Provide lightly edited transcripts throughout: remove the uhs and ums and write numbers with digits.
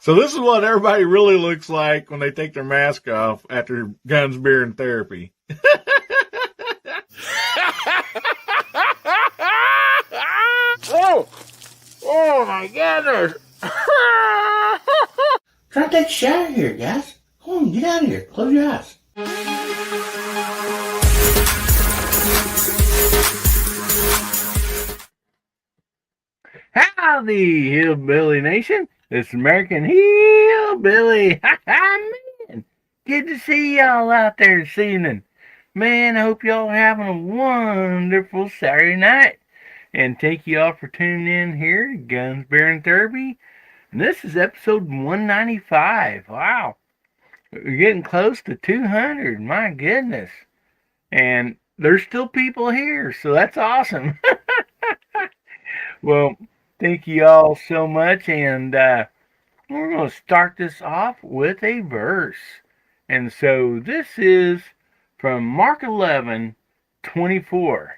So this is what everybody really looks like when they take their mask off after guns, beer, and therapy. Oh my goodness. Try to take a shower here, guys. Come on, get out of here. Close your eyes. Howdy, Hillbilly Nation. It's American Hillbilly. Man, good to see y'all out there this evening. Man, I hope y'all are having a wonderful Saturday night. And thank you all for tuning in here to Guns, Beer, and Therapy. And this is episode 195. Wow. We're getting close to 200. My goodness. And there's still people here, so that's awesome. Well, thank you all so much. And we're going to start this off with a verse. And so this is from Mark 11:24.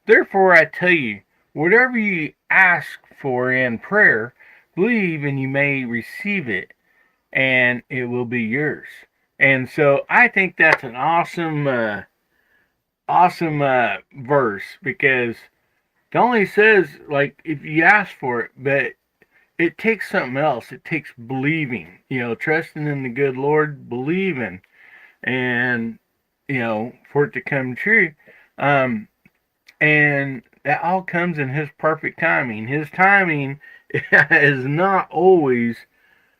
Therefore I tell you, whatever you ask for in prayer, believe and you may receive it, and it will be yours. And so I think that's an awesome verse, because it only says, like, if you ask for it, but it takes something else. It takes believing, trusting in the good Lord, believing, and, for it to come true. And that all comes in His perfect timing. His timing is not always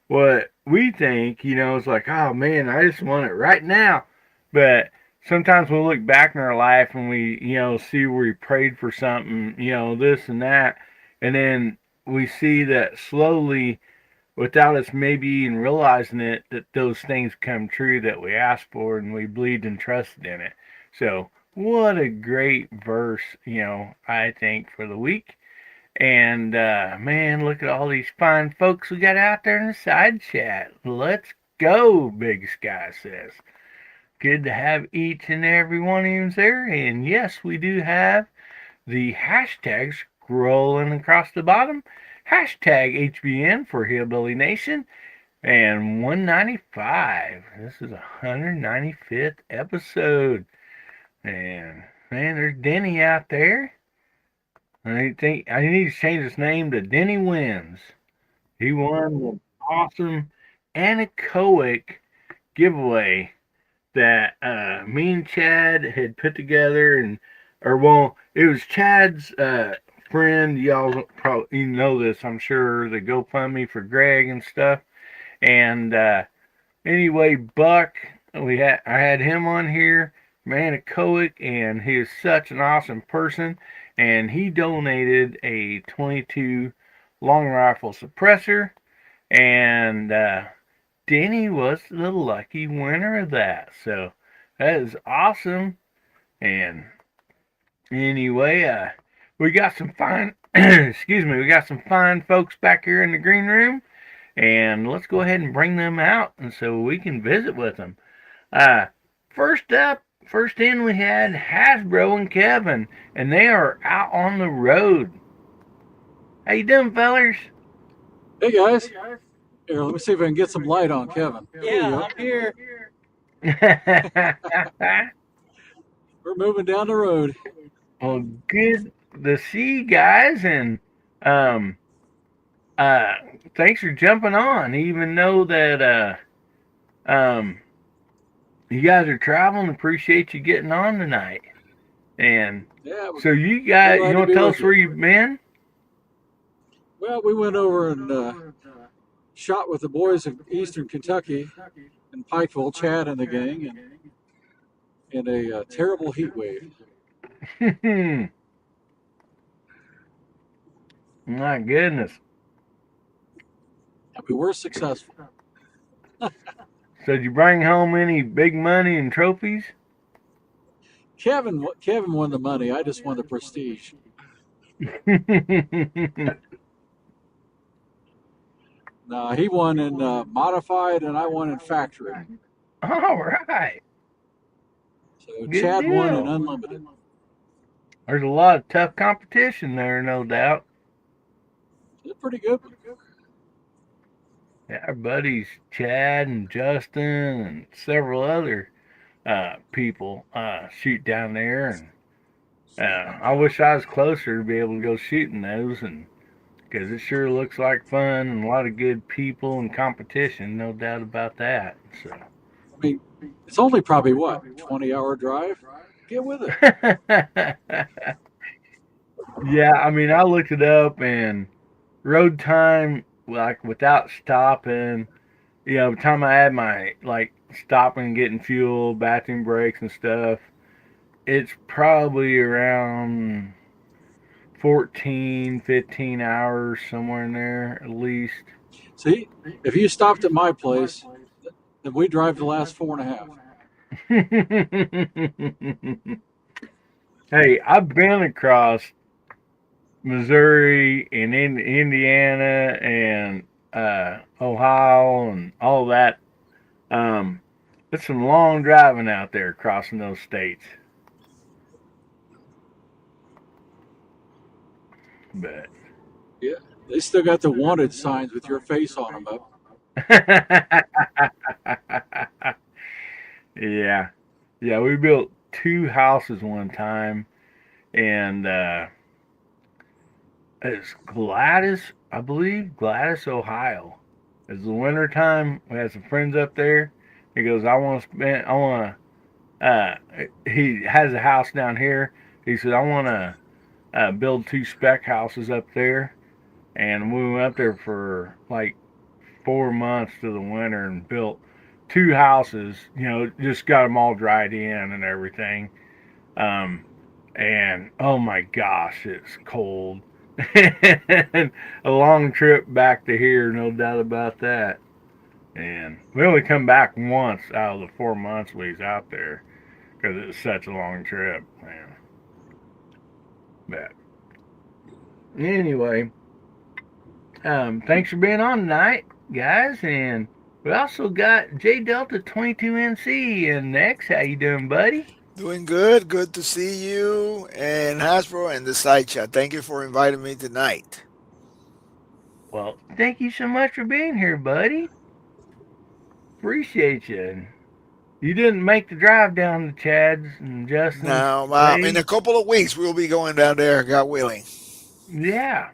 what we think. It's like, oh man, I just want it right now. But sometimes we'll look back in our life and we, see where we prayed for something, this and that. And then we see that slowly, without us maybe even realizing it, that those things come true that we asked for, and we believed and trusted in it. So what a great verse, I think, for the week. And, man, look at all these fine folks we got out there in the side chat. Let's go, Big Sky says. Good to have each and every one of you there. And yes, we do have the hashtags scrolling across the bottom. Hashtag HBN for Hillbilly Nation. And 195. This is 195th episode. And man, there's Denny out there. I think I need to change his name to Denny Wins. He won the awesome anechoic giveaway that me and Chad had put together, it was Chad's friend. Y'all probably know this, I'm sure, the GoFundMe for Greg and stuff. And anyway, Buck, I had him on here. Manicoic, and he is such an awesome person, and he donated a 22 long rifle suppressor, and Denny was the lucky winner of that. So that is awesome. And anyway, we got some fine we got some fine folks back here in the green room, and let's go ahead and bring them out and so we can visit with them. First in, we had Hasbro and Kevin, and they are out on the road. How you doing, fellers? Hey, guys. Here, let me see if I can get some light on Kevin. Yeah, I'm here. We're moving down the road. Well, good to see you guys, and thanks for jumping on, even though that you guys are traveling. Appreciate you getting on tonight. And yeah, so you guys, you want to tell us where you've been? Well, we went over and shot with the boys of Eastern Kentucky in Pikeville, Chad and the gang, in a terrible heat wave. My goodness. And we were successful. So did you bring home any big money and trophies? Kevin won the money. I just won the prestige. No, he won in modified, and I won in factory. All right. So good Chad deal. Won in unlimited. There's a lot of tough competition there, no doubt. It's pretty good. Yeah, our buddies Chad and Justin and several other people shoot down there, and I wish I was closer to be able to go shooting those, and because it sure looks like fun and a lot of good people and competition, no doubt about that. So. I mean, it's only probably what 20-hour drive. Get with it. Yeah, I mean, I looked it up and road time, like without stopping, by the time I had my like stopping, getting fuel, bathroom breaks and stuff, it's probably around 14, 15 hours, somewhere in there at least. See, if you stopped at my place, then we drive the last 4.5. Hey, I've been across Missouri and in Indiana and Ohio and all that. Um, it's some long driving out there crossing those states. But Yeah, they still got the wanted signs with your face on them up. yeah, yeah, we built two houses one time, and it's Gladys, I believe, Gladys, Ohio. It's the winter time. We had some friends up there. He goes, I want to, he has a house down here. He said, I want to build two spec houses up there. And we went up there for like 4 months to the winter and built two houses, just got them all dried in and everything. Um, and oh my gosh, it's cold. And a long trip back to here, no doubt about that. And we only come back once out of the 4 months we was out there because it was such a long trip, man. But anyway, thanks for being on tonight, guys. And we also got J Delta 22NC and next. How you doing, buddy? Doing good. Good to see you and Hasbro and the side chat. Thank you for inviting me tonight. Well, thank you so much for being here, buddy. Appreciate you. You didn't make the drive down to Chad's and Justin's Now, in place. a couple of weeks, we'll be going down there, God willing. Yeah.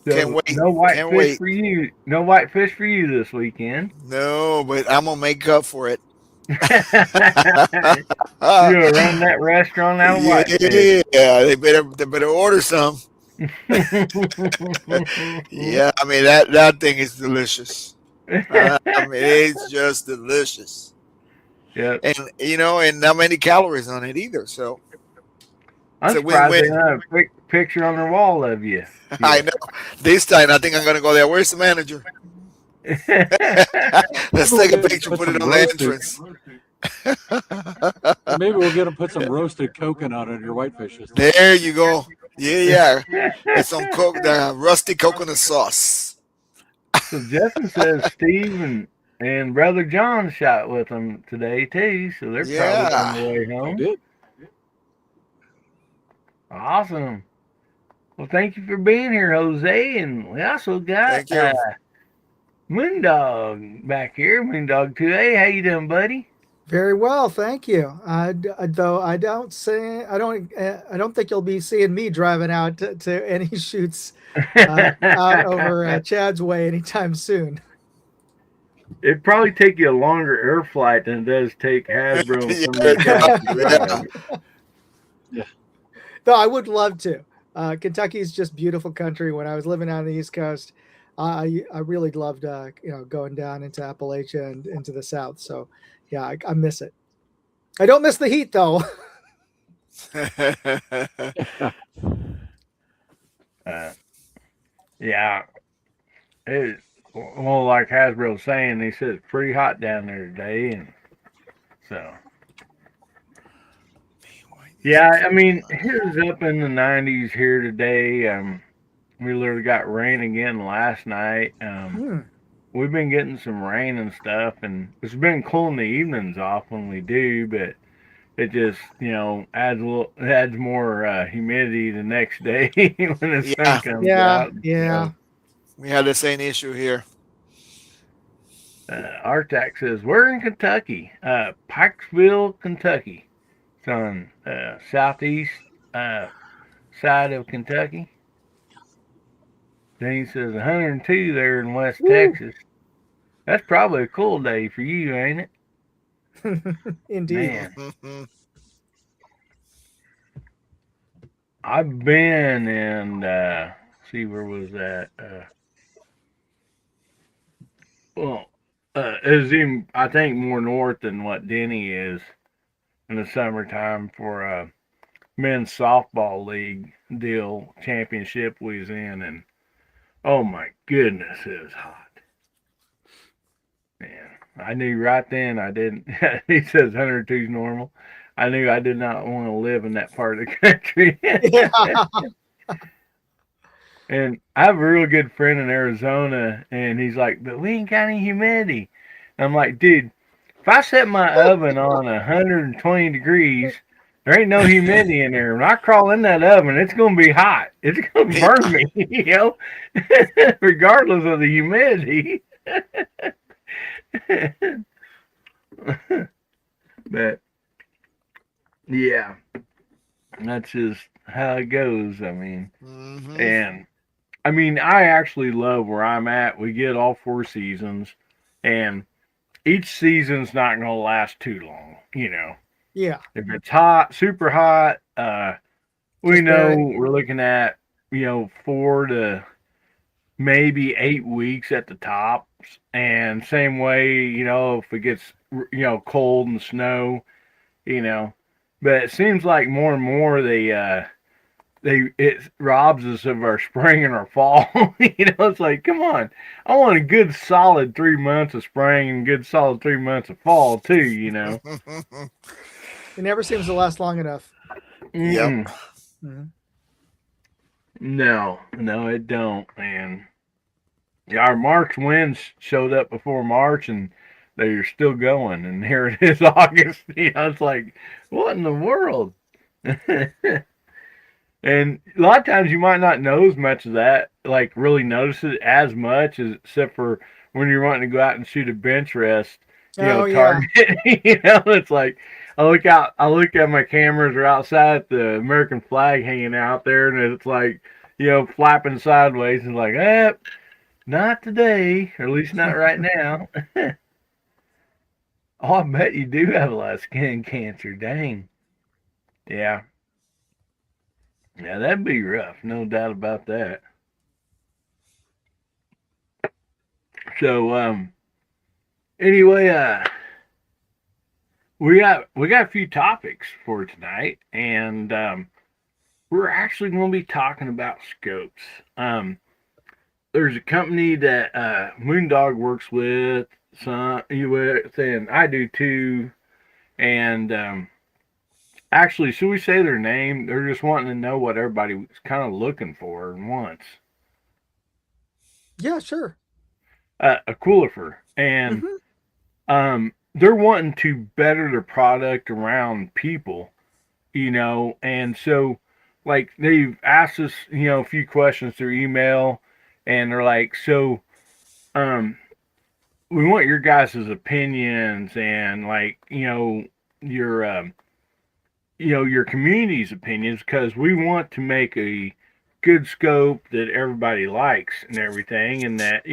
Can't So wait. no white Can't fish wait. for you. No white fish for you this weekend. No, but I'm going to make up for it. You gonna run that restaurant out of Yeah, whitefish. they better order some. Yeah, I mean that thing is delicious. I mean it's just delicious, Yep. and and not many calories on it either. So it's I'm a surprised they win-win. don't have a picture on their wall of you I yet. know. This time I think I'm gonna go there. Where's the manager? Maybe Let's we'll take a get picture, put put it some on the roasted. entrance. Maybe we'll get them put some roasted coconut on your whitefishes. There you go. Yeah. It's some the rusty coconut sauce. So Justin says Steve and brother John shot with them today too, so they're probably on Yeah. the way They home. did. Awesome. Well, thank you for being here, Jose, and we also got Thank you. Moondog back here. Moondog 2A, how you doing, buddy? Very well, thank you. Though I don't say I don't think you'll be seeing me driving out to any shoots out over Chad's way anytime soon. It'd probably take you a longer air flight than it does take Hasbro and some of Yeah, these guys to drive. Yeah. Though I would love to. Kentucky's just beautiful country. When I was living on the East Coast, I really loved going down into Appalachia and into the South. So yeah, I miss it. I don't miss the heat though. Yeah. It, well, like Hasbro was saying, they said it's pretty hot down there today, and so. Yeah, I mean, it was up in the 90s here today. We literally got rain again last night. We've been getting some rain and stuff, and it's been cooling the evenings off when we do, but it just adds more humidity the next day when the sun Yeah. comes Yeah, out. yeah. We had the same issue here. Artax says, we're in Kentucky, Pikesville, Kentucky. It's on southeast side of Kentucky. Then he says 102 there in West Woo. Texas. That's probably a cool day for you, ain't it? Indeed. Man, I've been in, see, where was that? Well, it was even, I think, more north than what Denny is in the summertime for a men's softball league deal championship we was in. And oh my goodness, it was hot. Man, I knew right then I didn't. He says 102 is normal. I knew I did not want to live in that part of the country. Yeah. And I have a real good friend in Arizona, and he's like, but we ain't got any humidity. And I'm like, dude, if I set my oven on 120 degrees, there ain't no humidity in there. When I crawl in that oven, it's going to be hot. It's going to burn me, you know, regardless of the humidity. But, yeah, that's just how it goes. I mean, and I mean, I actually love where I'm at. We get all 4 seasons, and each season's not going to last too long, you know. Yeah. If it's hot, super hot, we Just know barely. we're looking at, 4 to maybe 8 weeks at the tops. And same way, if it gets, cold and snow, But it seems like more and more it robs us of our spring and our fall. It's like, come on, I want a good solid 3 months of spring and good solid 3 months of fall too. It never seems to last long enough. Yep. Mm-hmm. No, it don't, man. Yeah, our March winds showed up before March, and they're still going. And here it is, August. It's like, what in the world? And a lot of times you might not know as much of that, like really notice it as much, except for when you're wanting to go out and shoot a bench rest, target. It's like I look at my cameras are outside the American flag hanging out there, and it's like, flapping sideways, and like, not today, or at least not right now. Oh, I bet you do have a lot of skin cancer. Dang. Yeah. Yeah, that'd be rough, no doubt about that. So, anyway, we got a few topics for tonight, and we're actually going to be talking about scopes. There's a company that Moondog works with, and I do too, and actually, should we say their name? They're just wanting to know what everybody's kind of looking for and wants. Yeah, sure. A Coolifer, and they're wanting to better their product around people, and so like they've asked us, a few questions through email, and they're like, so, we want your guys' opinions and like, your your community's opinions, because we want to make a good scope that everybody likes and everything, and that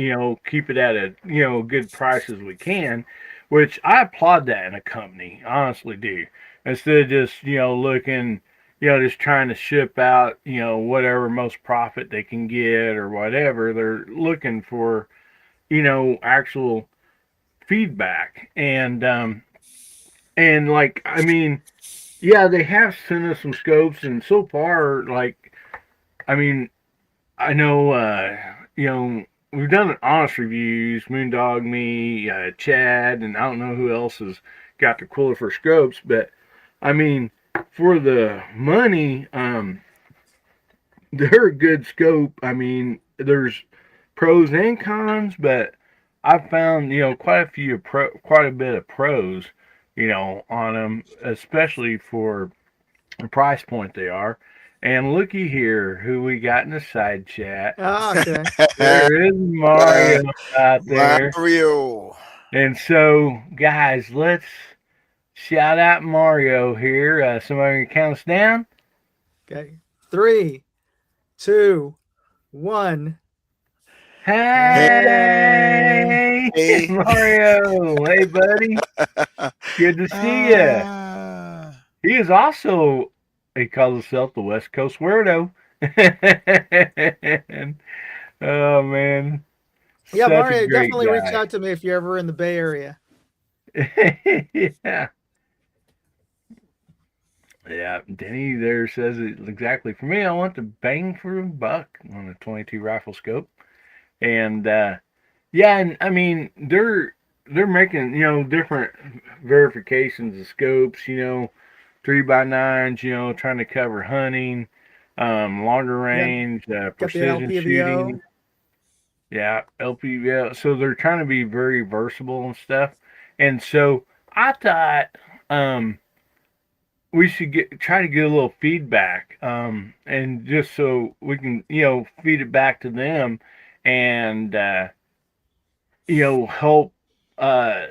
keep it at a good price as we can, which I applaud that in a company, honestly do, instead of just looking, just trying to ship out whatever most profit they can get or whatever. They're looking for actual feedback, and like, I mean, yeah, they have sent us some scopes, and so far, like, I mean, I know, we've done honest reviews, Moondog, me, Chad, and I don't know who else has got the Coolifer scopes, but I mean, for the money, they're a good scope. I mean, there's pros and cons, but I've found, quite a bit of pros, on them, especially for the price point they are. And looky here, who we got in the side chat. Ah, okay. There is Mario out there. Mario. And so, guys, let's shout out Mario here. Somebody can count us down. Okay. 3, 2, 1. Hey, Hey. Mario. Hey, buddy. Good to see you. He is also, he calls himself the West Coast Weirdo. Oh, man. Yeah, Such a Mario, great definitely reach guy. out to me if you're ever in the Bay Area. Yeah. Yeah, Denny there says it exactly. For me, I want to bang for a buck on a 22 rifle scope, and yeah, and I mean they're making different verifications of scopes, 3x9s, trying to cover hunting, longer Yeah, range, got the precision shooting. LPVO. Yeah, LPVL. So they're trying to be very versatile and stuff, and so I thought. We should try to get a little feedback, and just so we can feed it back to them, and help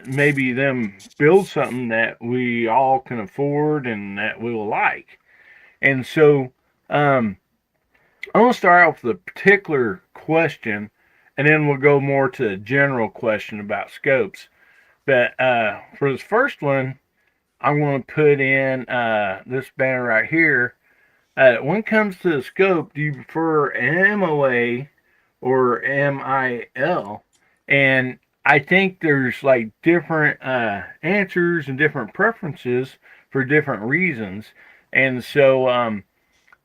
maybe them build something that we all can afford and that we will like. And so um, I'm gonna start off with a particular question, and then we'll go more to a general question about scopes. But for this first one, I'm going to put in this banner right here. When it comes to the scope, do you prefer MOA or MIL? And I think there's like different answers and different preferences for different reasons. And so,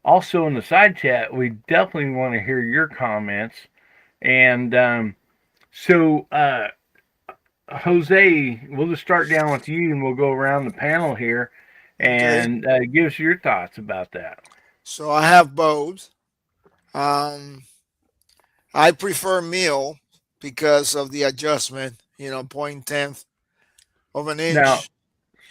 also in the side chat, we definitely want to hear your comments. And so, Jose, we'll just start down with you and we'll go around the panel here Okay. and give us your thoughts about that. So I have both. Um, I prefer meal because of the adjustment, point tenth of an Now, inch.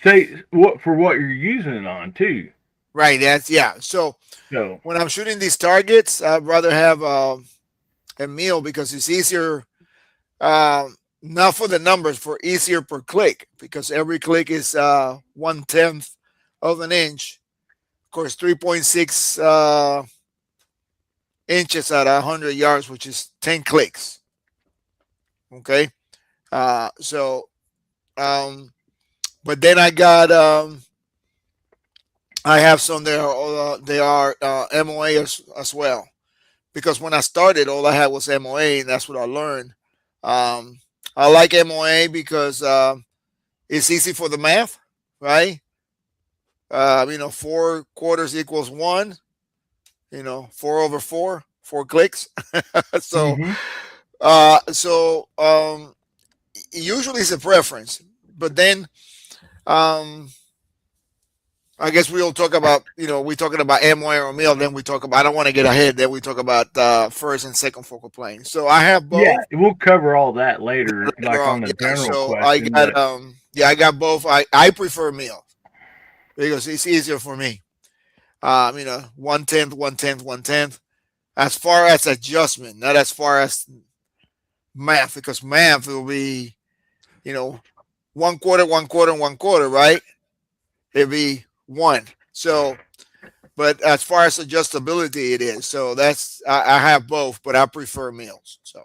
say what you're using it on too. Right. Yeah. So So, when I'm shooting these targets, I'd rather have a meal because it's easier. Not for the numbers, for easier per click because every click is 1/10 of an inch. Of course, 3.6 inches at 100 yards, which is 10 clicks. Okay. So, but then I have some there. They are MOA as well. Because when I started, all I had was MOA, and that's what I learned. Um, I like MOA because it's easy for the math, right? 4 quarters equals one. 4/4, 4 clicks. so, mm-hmm. so usually it's a preference, but then um, I guess we'll talk about, we're talking about MOA or meal. Then we talk about, I don't want to get ahead. Then we talk about first and second focal plane. So I have Yeah, both. we'll cover all that later, Later like on. on the Yeah. general So I question. got, But I got both. I prefer meal because it's easier for me. 1/10, 1/10, 1/10. As far as adjustment, not as far as math, because math will be, 1/4, 1/4, 1/4, right? It'd be one. So, but as far as adjustability, it is. So I have both, but I prefer meals. So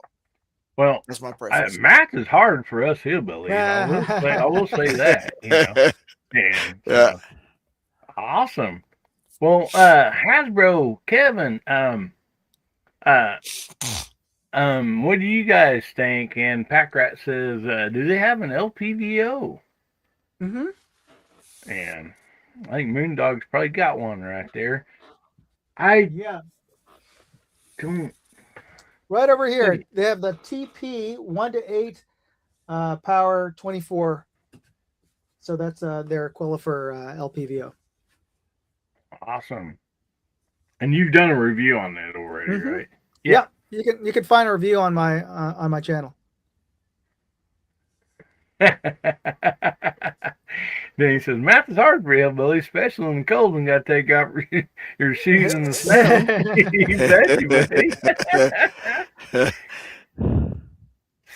well, that's my preference. math is hard for us hillbillies. I will say that. And Yeah. so awesome. Well, Hasbro, Kevin, uh, what do you guys think? And Packrat says, do they have an LPVO? Mm-hmm. And I think Moondog's probably got one right there. I Yeah. don't. Right over here, they have the TP 1 to 8 power 24. So that's their Quilifer LPVO. Awesome. And you've done a review on that already, Mm-hmm. right? Yeah. You can find a review on my channel. Then he says, math is hard for you, Billy, especially in the cold when you got to take out your shoes in the snow. You bet you, buddy.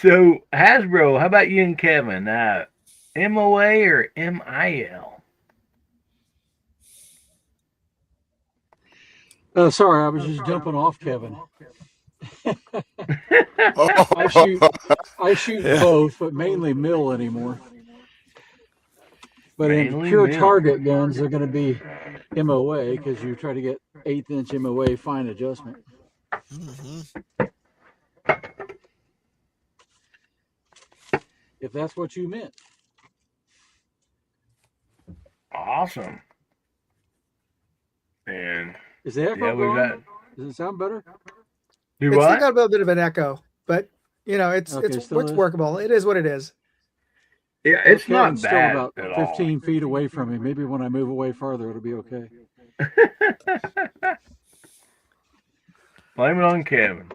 So Hasbro, how about you and Kevin? MOA or MIL? Sorry, I was just jumping off Kevin. I Oh, shoot, I shoot yeah. both, but mainly mill anymore. But in Mainly pure mill. target guns, they're going to be MOA because you try to get 1/8 inch MOA fine adjustment. Mhm. If that's what you meant. Awesome. And Is the yeah, echo we've gone? got Does it sound better? do It's still what? got a little bit of an echo, but Okay, still it's is. workable. It is what it is. Yeah, Well, it's not Kevin's still bad about at all. 15 feet away from me. Maybe when I move away farther, it'll be okay. Blame it on Kevin.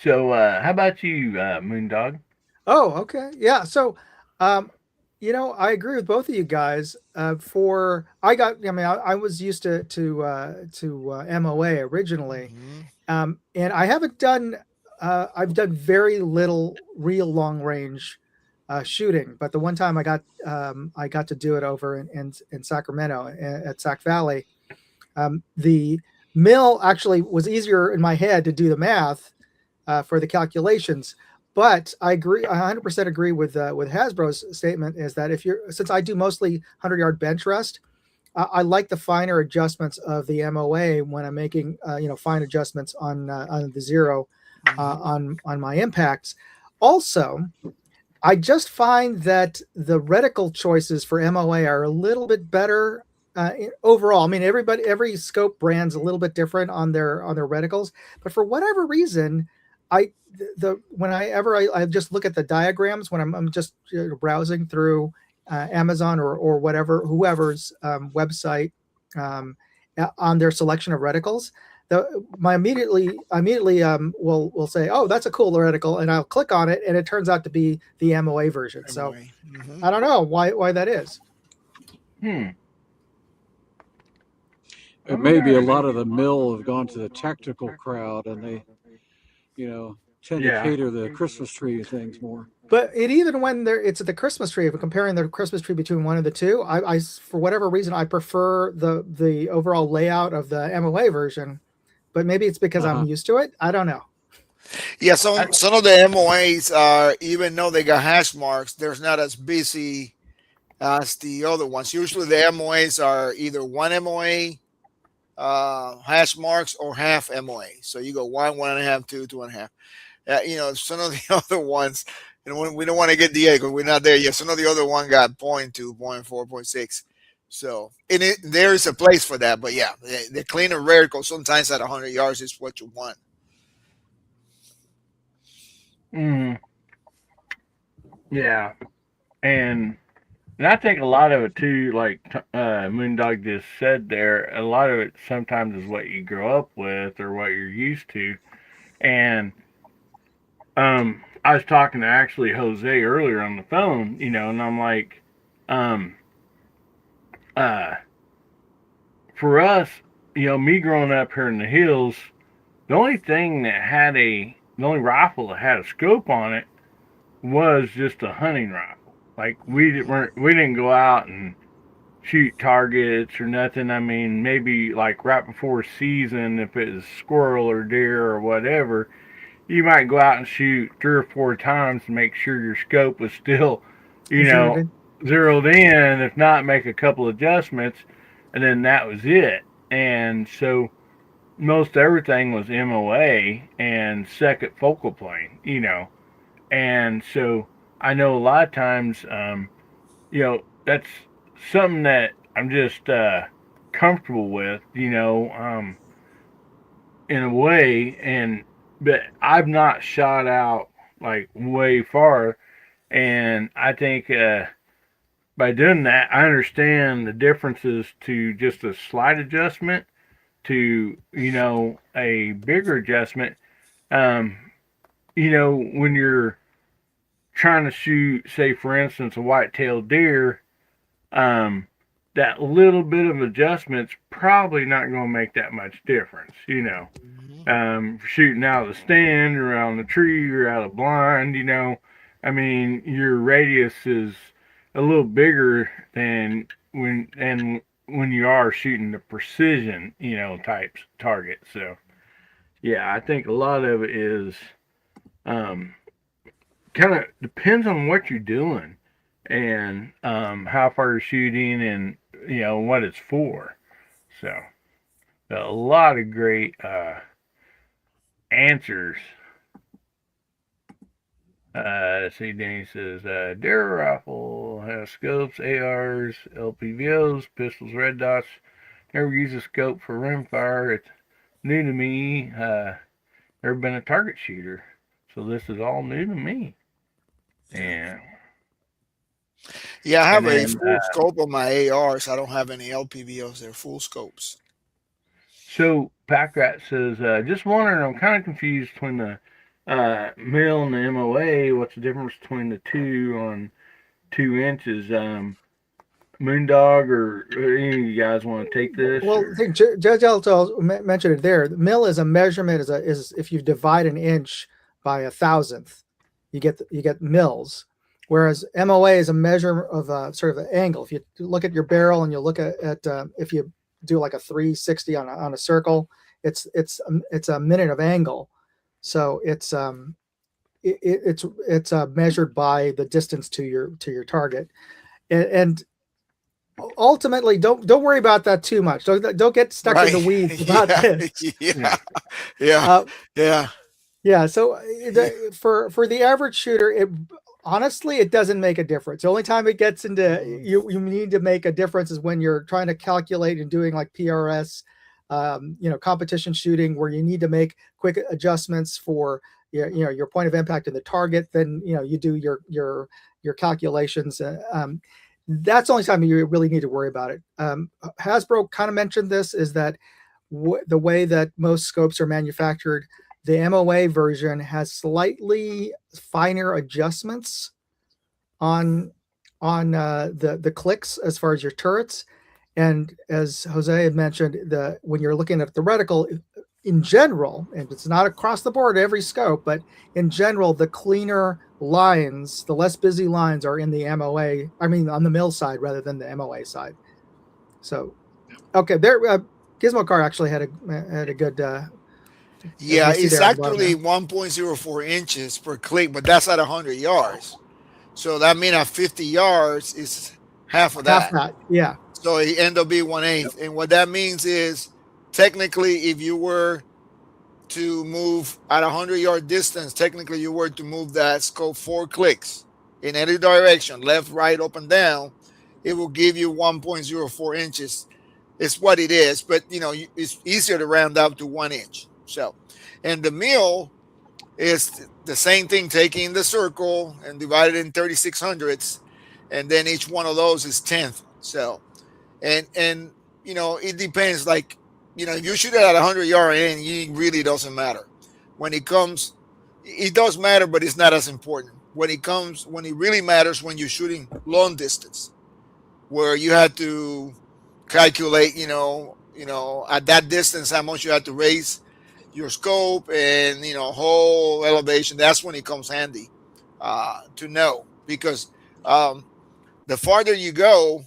So, how about you, Moondog? Oh, okay. Yeah. So, um, I agree with both of you guys. I was used to MOA originally, Mhm. and I haven't done. I've done very little real long range shooting, but the one time I got to do it over in Sacramento at Sac Valley. The mill actually was easier in my head to do the math for the calculations. But I agree, I 100% agree with Hasbro's statement is that since I do mostly 100-yard bench rest, I like the finer adjustments of the MOA when I'm making fine adjustments on the zero Mhm. on my impacts. Also, I just find that the reticle choices for MOA are a little bit better overall. I mean, every scope brand's a little bit different on their reticles, but for whatever reason, I the whenever I just look at the diagrams when I'm just browsing through Amazon or whatever whoever's website um, on their selection of reticles, my immediately will say, oh, that's a cool reticle, and I'll click on it, and it turns out to be the MOA version. So MOA. Mhm. I don't know why that is. Hmm. I It may be a wonder. lot of the mill have gone to the tactical crowd and they, you know, tend to Yeah. cater the Christmas tree things more. But it even when it's the Christmas tree, if we're comparing the Christmas tree between one and the two, I for whatever reason I prefer the overall layout of the MOA version. But maybe it's because Uh I'm huh. used to it. I don't know. Yeah, I, some of the MOAs are, even though they got hash marks, they're not as busy as the other ones. Usually the MOAs are either one MOA, hash marks, or half MOA. So you go one, 1.5, two, 2.5. Some of the other ones, we don't want to get the A because we're not there yet. Some of the other one got point 0.2, point 0.4, point 0.6. So there is a place for that. But yeah, the cleaner reticle sometimes at 100 yards is what you want. mm, yeah, and I think a lot of it too, like Moondog just said there, a lot of it sometimes is what you grow up with or what you're used to. And I was talking to actually Jose earlier on the phone, and I'm like, um, uh, for us, me growing up here in the hills, the only rifle that had a scope on it was just a hunting rifle. Like we didn't go out and shoot targets or nothing. I mean, maybe like right before season, if it was squirrel or deer or whatever, you might go out and shoot 3 or 4 times to make sure your scope was still, you Zeroed know, in. zeroed in. If not, make a couple adjustments, and then that was it. And so most everything was MOA and second focal plane. And so I know a lot of times, that's something that I'm just comfortable with, in a way. But I've not shot out like way far, and I think by doing that, I understand the differences to just a slight adjustment to a bigger adjustment. Um, when you're trying to shoot, say for instance, a white-tailed deer, um, that little bit of adjustment's probably not going to make that much difference, shooting out of the stand or out of the tree or out of blind, I mean, your radius is a little bigger than when you are shooting the precision, types target. So, yeah, I think a lot of it is kind of depends on what you're doing and how far you're shooting and what it's for. So, a lot of great answers. Let's see, Danny says, Dare Rifle has scopes, ARs, LPVOs, pistols, red dots. Never use a scope for rimfire. It's new to me. Never been a target shooter. So this is all new to me. And Yeah, I have and a then, full scope on my ARs. I don't have any LPVOs. They're full scopes. so Packrat says, just wondering, I'm kind of confused between the mill and the MOA. What's the difference between the two on 2 inches? Moondog or any of you guys want to take this? Well, I think Judge Alto mentioned it there. The mill is a measurement is if you divide an inch by 1,000th, you get mils. Whereas MOA is a measure of sort of an angle. If you look at your barrel and you look at if you do like a 360 on a circle, it's a minute of angle. So it's measured by the distance to your target, and ultimately don't worry about that too much. Don't get stuck in the weeds about this. Yeah. So for the average shooter, honestly, it doesn't make a difference. The only time it gets into you need to make a difference is when you're trying to calculate and doing like PRS, competition shooting, where you need to make quick adjustments for your point of impact and the target. Then you do your calculations. That's the only time you really need to worry about it. Hasbro kind of mentioned this, is that the way that most scopes are manufactured, the MOA version has slightly finer adjustments on the clicks as far as your turrets. And as Jose had mentioned, when you're looking at the reticle, in general, and it's not across the board every scope, but in general, the cleaner lines, the less busy lines are in the MOA. I mean, on the mill side rather than the MOA side. So, okay, there. Gizmo Car actually had a good. Yeah, it's actually 1.04 inches per click, but that's at 100 yards. So that means at 50 yards is half of that. Half that, yeah. So it end up being 1/8. Yep. And what that means is, technically, if you were to move at 100-yard distance, technically you were to move that scope 4 clicks in any direction, left, right, up, and down, it will give you 1.04 inches. It's what it is, but it's easier to round up to 1 inch. So, and the mill is the same thing, taking the circle and divided in 3600ths, and then each one of those is 10th. So, and it depends. Like, if you shoot it at 100-yard in, it really doesn't matter. When it comes, it does matter, but it's not as important. When it really matters when you're shooting long distance, where you have to calculate, at that distance, how much you have to raise your scope and, whole elevation. That's when it comes handy to know, because the farther you go,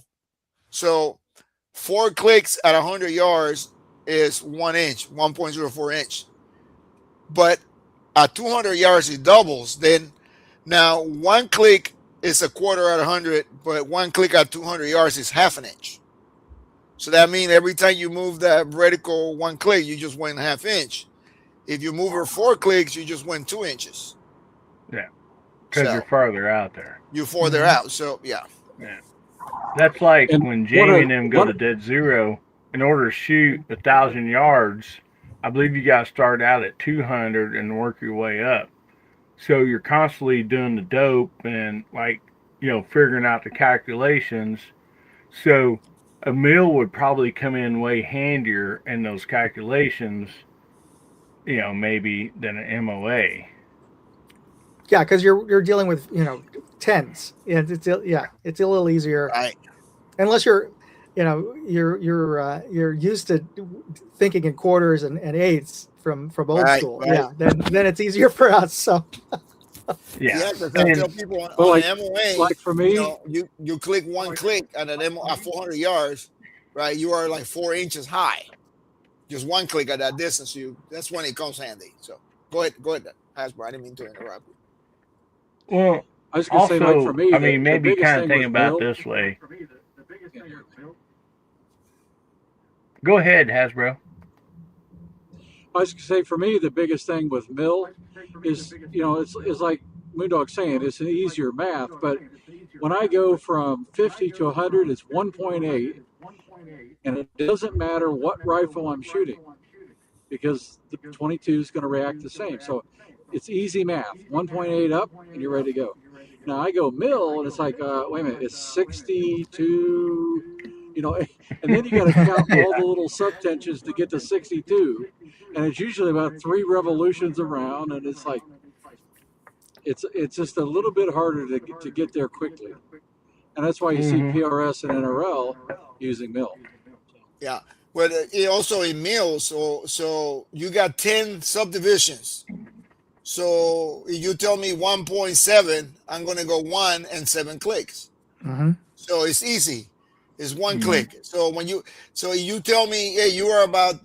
so 4 clicks at 100 yards is 1 inch, 1.04 inch. But at 200 yards, it doubles. Then now 1 click is a quarter at 100, but 1 click at 200 yards is half an inch. So that means every time you move that reticle 1 click, you just went ½ inch. If you move her 4 clicks, you just went 2 inches. Yeah, because you're farther out there. You're farther out, so yeah. That's like when Jamie and them go to dead zero. In order to shoot 1,000 yards, I believe you got to start out at 200 and work your way up. So you're constantly doing the dope and figuring out the calculations. So a mill would probably come in way handier in those calculations, maybe than an MOA. Yeah, because you're dealing with tens. Yeah, it's a little easier. Right. Unless you're, you're used to thinking in quarters and eighths from old Right, school. right. Yeah, then it's easier for us. So Yeah. Yeah, because I tell And people Well, on like MOA, like for me, you click one click at an MO at 400 yards, right? You are like 4 inches high. Just one click at that distance, that's when it comes handy. So go ahead, Hasbro. I didn't mean to interrupt you. well, I was gonna say, like for also, me, I mean, the maybe biggest kind of thing think with about mill. this way. Can't hear me. Go ahead, Hasbro. I was gonna say, for me, the biggest thing with mill is, it's like Moondog's saying, it's an easier math. But when I go from 50 to 100, it's 1.8, and it doesn't matter what rifle I'm shooting because the 22 is going to react the same. So it's easy math. 1.8 up, and you're ready to go. Now I go mill, and it's like, wait a minute, it's 62, and then you got to count Yeah. all the little subtensions to get to 62, and it's usually about 3 revolutions around, and it's like it's just a little bit harder to get there quickly, and that's why you see Mm-hmm. PRS and NRL using mill. Yeah. But it also in mills, so you got 10 subdivisions. So if you tell me 1.7, I'm gonna go 1 and 7 clicks. Mhm. So it's easy. It's one Mm-hmm. click. So you tell me, hey, you are about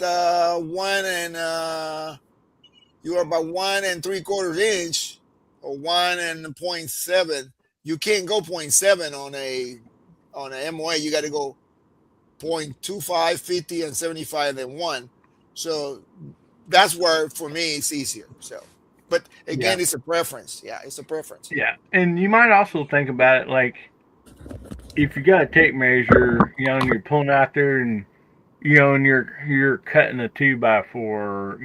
1 and 3/4 inch or 1 and 0.7. You can't go 0.7 on a MOA. You got to go 0.25, 50, and 75, and one. So that's where for me it's easier. So, but Yeah. again, it's a preference. Yeah, it's a preference. Yeah. And you might also think about it like if you got a tape measure, and you're pulling out there and and you're cutting a 2x4,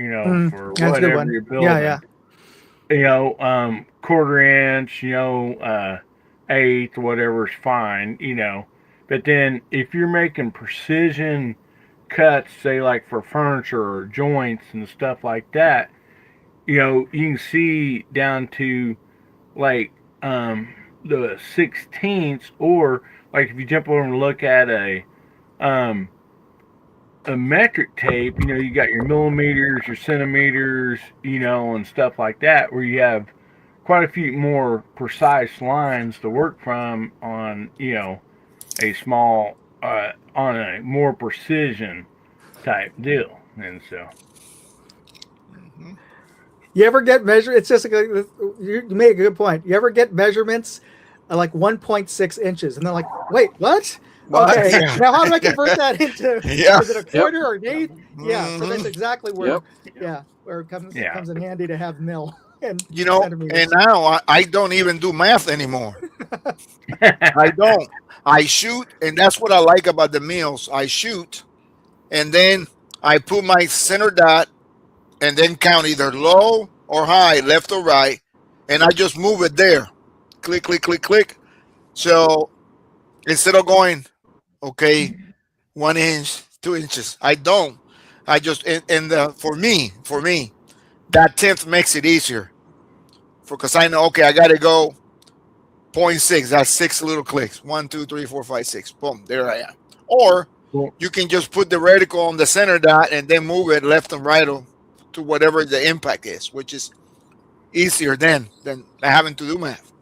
for That's a good whatever one. you're Yeah, yeah. building, 1/4 inch, eighth, whatever's fine, But then if you're making precision cuts, say like for furniture or joints and stuff like that, you can see down to like the 16ths, or like if you jump over and look at um a metric tape, you got your millimeters, your centimeters, and stuff like that, where you have quite a few more precise lines to work from on, a small, on a more precision type deal. And so, Mhm. You ever get measure? It's just like you make a good point. You ever get measurements like 1.6 inches, and they're like, "Wait, what? What? Okay, Yeah, now how do I convert that into? yeah. Is it a Yep, quarter or an eighth? Yeah, so that's Mhm. exactly yep. where it comes yeah. comes in handy to have mil and And centimeters. now I don't even do math anymore. I don't. I shoot, and that's what I like about the meals. I shoot, and then I put my center dot, and then count either low or high, left or right, and I just move it there. Click, click, click, click. So instead of going, okay, 1 inch, 2 inches, I don't. I just and for me, that tenth makes it easier because I know, okay, I got to go zero point 0.6. That's 6 little clicks. 1, 2, 3, 4, 5, 6. Boom, there I am. Or Well, you can just put the reticle on the center dot and then move it left and right to whatever the impact is, which is easier than having to do math.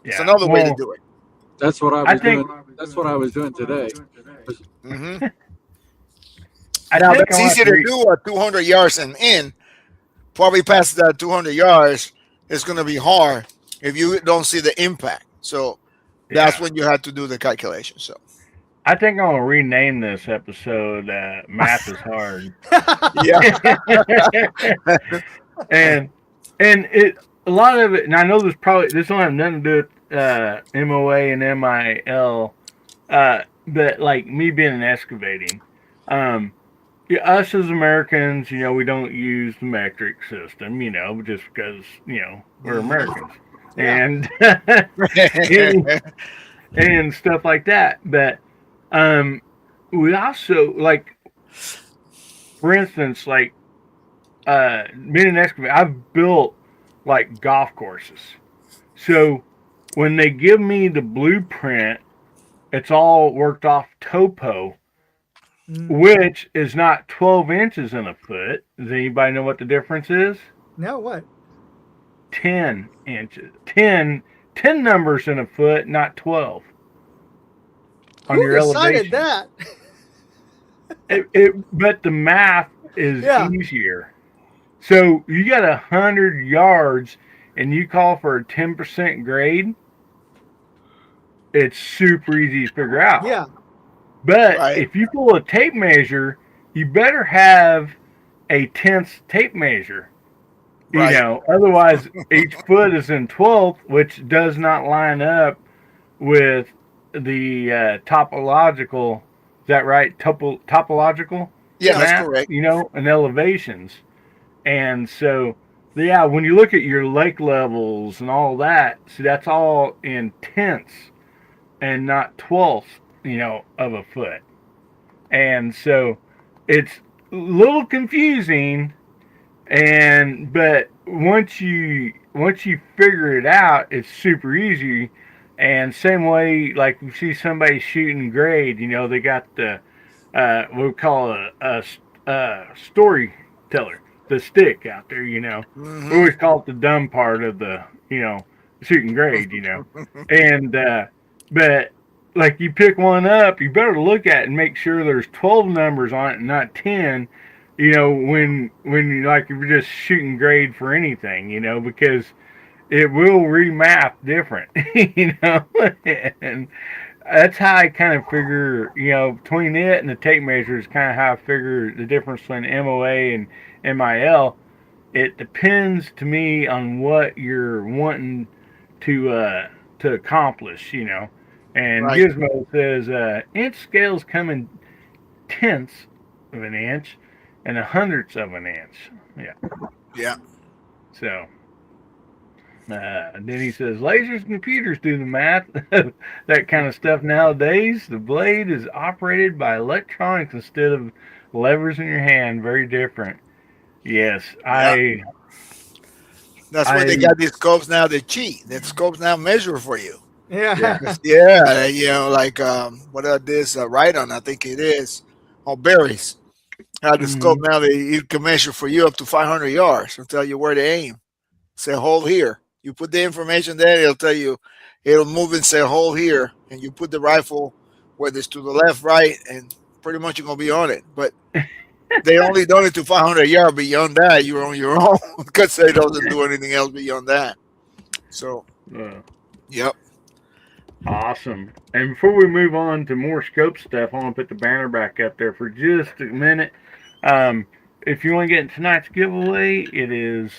It's yeah. another way to Well, do it. That's what I I was think doing. That's what I was doing today. Hmm. I Now think that's I'll have easy to to do at 200 yards and in. Probably past that 200 yards, it's going to be hard if you don't see the impact. So that's yeah. when you have to do the calculation. So I think I'm gonna rename this episode "Math is Hard," yeah. and it a lot of it. And I know this don't have nothing to do with MOA and MIL, but like me being in excavating, um, yeah, us as Americans, we don't use the metric system, just because we're Mhm. Americans, Yeah. and and, and stuff like that. But um, we also like, for instance, like being an excavator, I've built like golf courses. So when they give me the blueprint, it's all worked off topo. which is not 12 inches in a foot. Does anybody know what the difference is? No, what? 10 inches. 10 numbers in a foot, not 12 on Who your decided elevation. that? But the math is Yeah. easier. So you got 100 yards and you call for a 10% grade, it's super easy to figure out. Yeah. But Right. if you pull a tape measure, you better have a tenths tape measure. Right. Otherwise each foot is in 12th, which does not line up with the topological. Is that right? Topological Yeah, that's math, correct. and elevations. And so, yeah, when you look at your lake levels and all that, see, that's all in tenths and not twelfths, of a foot. And so it's a little confusing, but once you figure it out, it's super easy. And same way, like you see somebody shooting grade, they got the what we call a storyteller, the stick out there. We always call it the dumb part of the shooting grade. And but like you pick one up, you better look at it and make sure there's 12 numbers on it and not 10. When you like if you're just shooting grade for anything, because it will remap different, and that's how I kind of figure, between it and the tape measure is kind of how I figure the difference between MOA and MIL. It depends to me on what you're wanting to accomplish, And Right. Gizmo says inch scales come in tenths of an inch and a hundredths of an inch. Yeah. Yeah. So then he says, lasers and computers do the math. That kind of stuff nowadays. The blade is operated by electronics instead of levers in your hand. Very different. Yes, Yeah. That's why they I, got these scopes now. They cheat. The scopes now measure for you. Yeah. Yeah, like what this right on? I think it is on berries. How the scope mm, now it can measure for you up to 500 yards and tell you where to aim. Say hold here. You put the information there, it'll tell you. It'll move and say hold here, and you put the rifle whether it's to the left, right, and pretty much you're gonna be on it. But they only done it to 500 yards. Beyond that, you're on your own because they doesn't do anything else beyond that. So, uh, yep. awesome. And before we move on to more scope stuff, I want to put the banner back up there for just a minute. If you want to get in tonight's giveaway, it is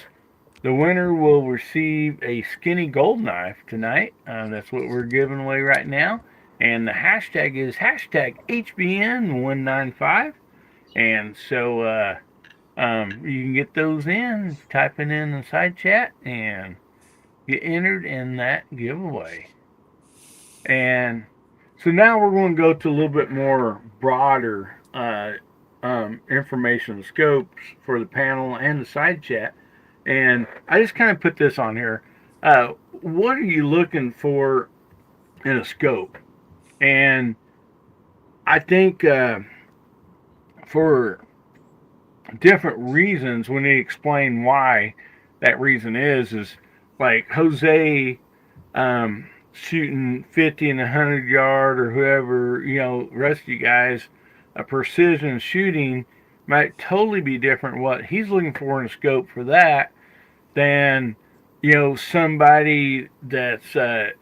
the winner will receive a skinny gold knife tonight. That's what we're giving away right now. And the hashtag is hashtag HBN195. And so you can get those in, typing in the side chat, and get entered in that giveaway. And so now we're going to go to a little bit more broader information scopes for the panel and the side chat. And I just kind of put this on here. What are you looking for in a scope? And I think for different reasons, we need to explain why that reason is like Jose shooting 50 and 100 yard or whoever, rest of you guys, a precision shooting might totally be different what he's looking for in a scope for that than somebody that's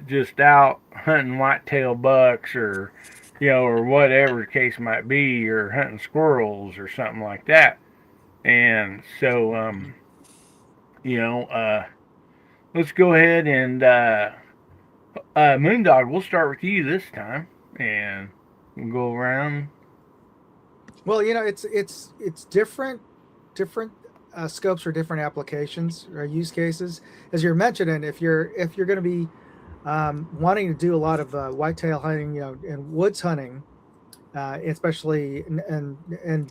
just out hunting whitetail bucks or or whatever the case might be, or hunting squirrels or something like that. And so let's go ahead and Moondog, we'll start with you this time, and we'll go around. Well, it's different scopes for different applications or use cases. As you're mentioning, if you're going to be wanting to do a lot of whitetail hunting, and woods hunting, especially, and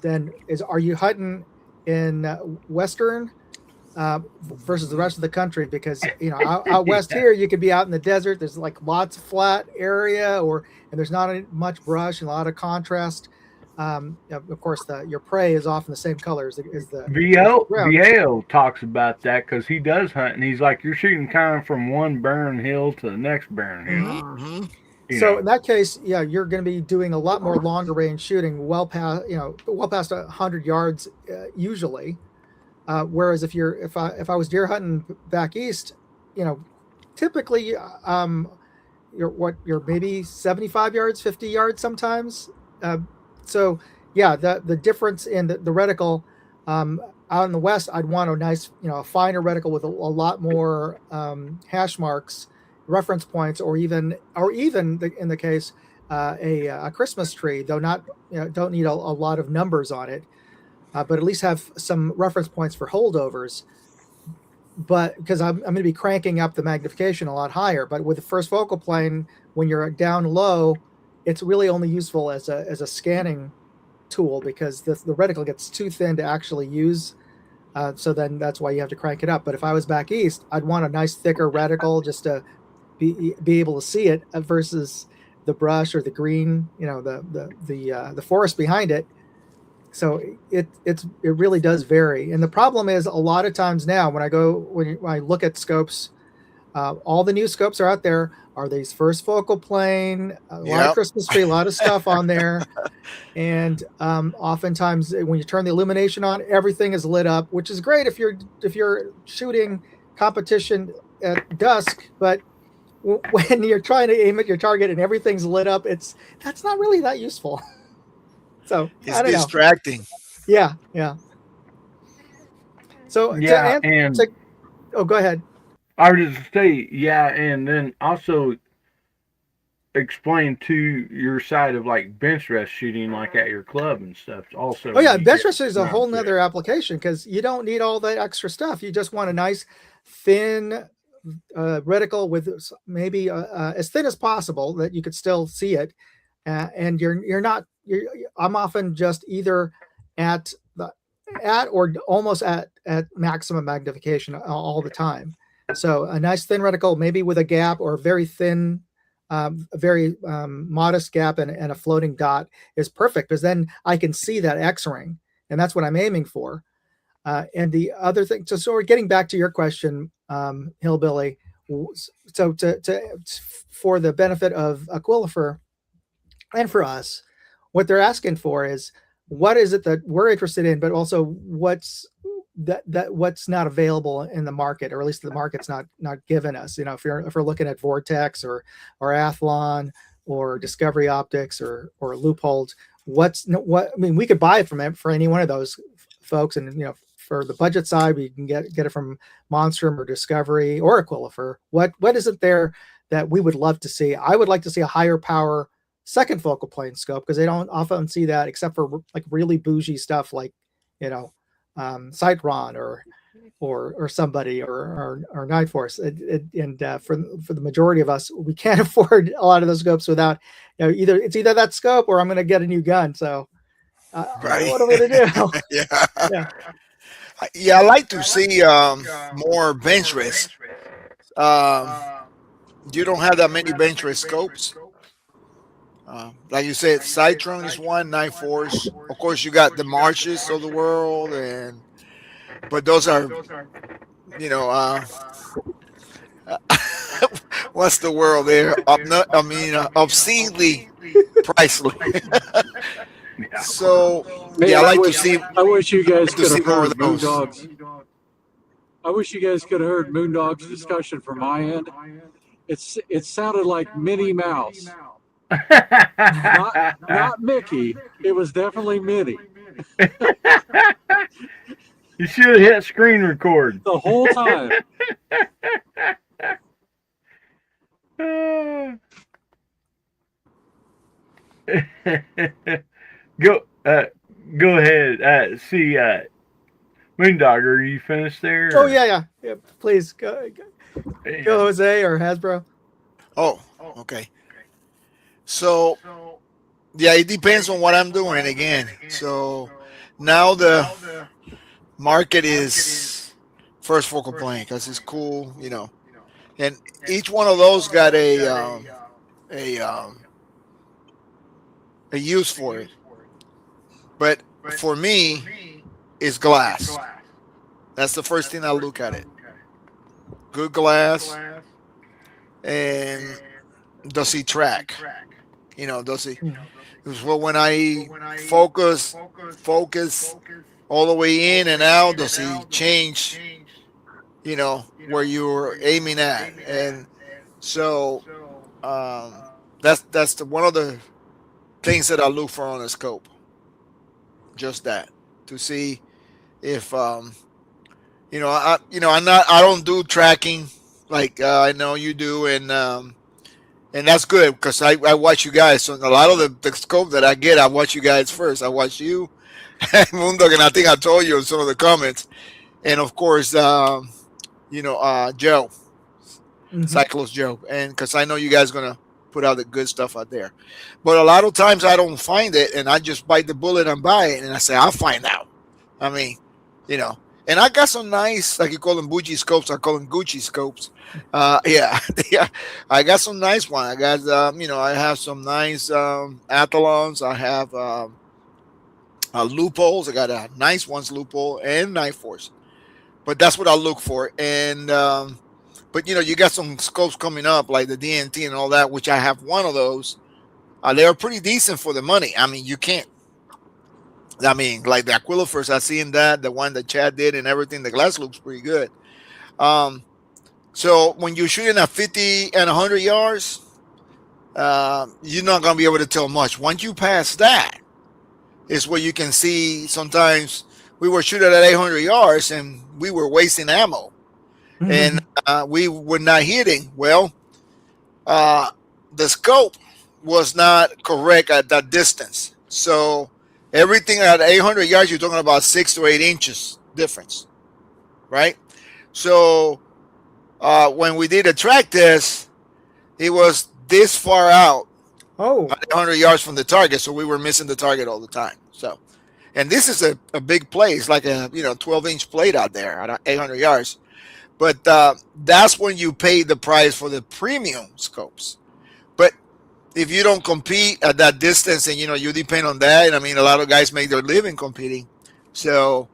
then are you hunting in western versus the rest of the country? Because out west Yeah. here you could be out in the desert. There's like lots of flat area, and there's not much brush and a lot of contrast. Of course, your prey is often the same color as the ground. VO talks about that because he does hunt, and he's like, you're shooting kind of from one barren hill to the next barren hill. Mhm. So in that case, yeah, you're going to be doing a lot more longer range shooting, well past 100 yards usually. Whereas if I was deer hunting back east, typically you're maybe 75 yards, 50 yards sometimes. So yeah, the difference in the reticle out in the west, I'd want a nice, a finer reticle with a lot more hash marks, reference points, or even in the case a Christmas tree, though not don't need a lot of numbers on it, but at least have some reference points for holdovers. But because I'm going to be cranking up the magnification a lot higher. But with the first focal plane, when you're down low, it's really only useful as a scanning tool because the reticle gets too thin to actually use. So then that's why you have to crank it up. But if I was back east, I'd want a nice thicker reticle just to be able to see it versus the brush or the green, the forest behind it. So it really does vary. And the problem is a lot of times now when I look at scopes, all the new scopes are out there are these first focal plane, a lot of Yep. Christmas tree, a lot of stuff on there. And oftentimes when you turn the illumination on, everything is lit up, which is great if you're shooting competition at dusk. But when you're trying to aim at your target and everything's lit up, that's not really that useful. So It's I don't know. distracting. Yeah. So Yeah, and go ahead. I would just say, yeah, and then also explain to your side of like bench rest shooting, like at your club and stuff. Also, Oh yeah, bench rest is a whole nother application because you don't need all that extra stuff. You just want a nice thin reticle with maybe as thin as possible that you could still see it, and I'm often just either at or almost at maximum magnification all the time. So a nice thin reticle, maybe with a gap or a very thin, very modest gap and a floating dot is perfect because then I can see that X ring, and that's what I'm aiming for. And the other thing, so we're getting back to your question, Hillbilly. So for the benefit of Aquifer and for us, what they're asking for is what is it that we're interested in, but also what's not available in the market, or at least the market's not given us. If we're looking at Vortex or Athlon or Discovery Optics or Loophole, I mean, we could buy it for any one of those folks, and for the budget side, we can get it from Monstrum or Discovery or Aquifer. What is it there that we would love to see? I would like to see a higher power second focal plane scope because they don't often see that except for like really bougie stuff like Sightron or somebody or Night Force. And for the majority of us, we can't afford a lot of those scopes without either that scope or I'm going to get a new gun. So Right. what are we going to do? Yeah. Yeah, I like to see more bench rest. You don't have that many bench rest scopes. Like you said, Citron is one, Night Force. Of course, you got the Marches of the world, but those are, you know, what's the world there? Obscenely pricely. So Man, yeah, I like to I wish you guys could see have more heard of those. I wish you guys could have heard Moondog's discussion from my end. It sounded like Minnie Mouse, not Mickey. It was definitely Minnie You should have hit screen record the whole time. Go ahead. See, Moondog, are you finished there? Oh yeah. Please go, Jose or Hasbro. Oh, okay. So yeah, it depends on what I'm doing again. So now the market is first focal plane because it's cool, and each one of those got a use for it. But for me, it's glass. That's the first thing I look at it. Good glass, and does he track? Does he? Because well, when I focus, focus all the way in and out, does he change? Where you're aiming at, and so that's one of the things that I look for on a scope. Just that, to see if I don't do tracking like I know you do, and that's good because I watch you guys. So a lot of the scope that I get, I watch you guys first. I watch you, Mundo, and I think I told you in some of the comments, and of course, Joe, Cyclos Joe, and because I know you guys gonna put out the good stuff out there. But a lot of times I don't find it, and I just bite the bullet and buy it, and I say I'll find out. I mean, you know, and I got some nice, like you call them bougie scopes, I call them Gucci scopes. Yeah, yeah, I got some nice one. I got, I have some nice Athlons. I have loopholes. I got a nice ones loophole and knife force. But that's what I look for. And but you got some scopes coming up like the DNT and all that, which I have one of those. They're pretty decent for the money. I mean, you can't. I mean, like the Aquilifers, I seen that the one that Chad did and everything. The glass looks pretty good. So when you're shooting at 50 and 100 yards, you're not gonna be able to tell much. Once you pass that, is where you can see. Sometimes we were shooting at 800 yards and we were wasting ammo, and we were not hitting. Well, the scope was not correct at that distance. So everything at 800 yards, you're talking about 6 to 8 inches difference, right? So when we did a track test, it was this far out, Oh, 100 yards from the target, so we were missing the target all the time. So, and this is a big play. It's like a 12-inch plate out there at 800 yards. But that's when you pay the price for the premium scopes. But if you don't compete at that distance, and you depend on that, and I mean, a lot of guys make their living competing, so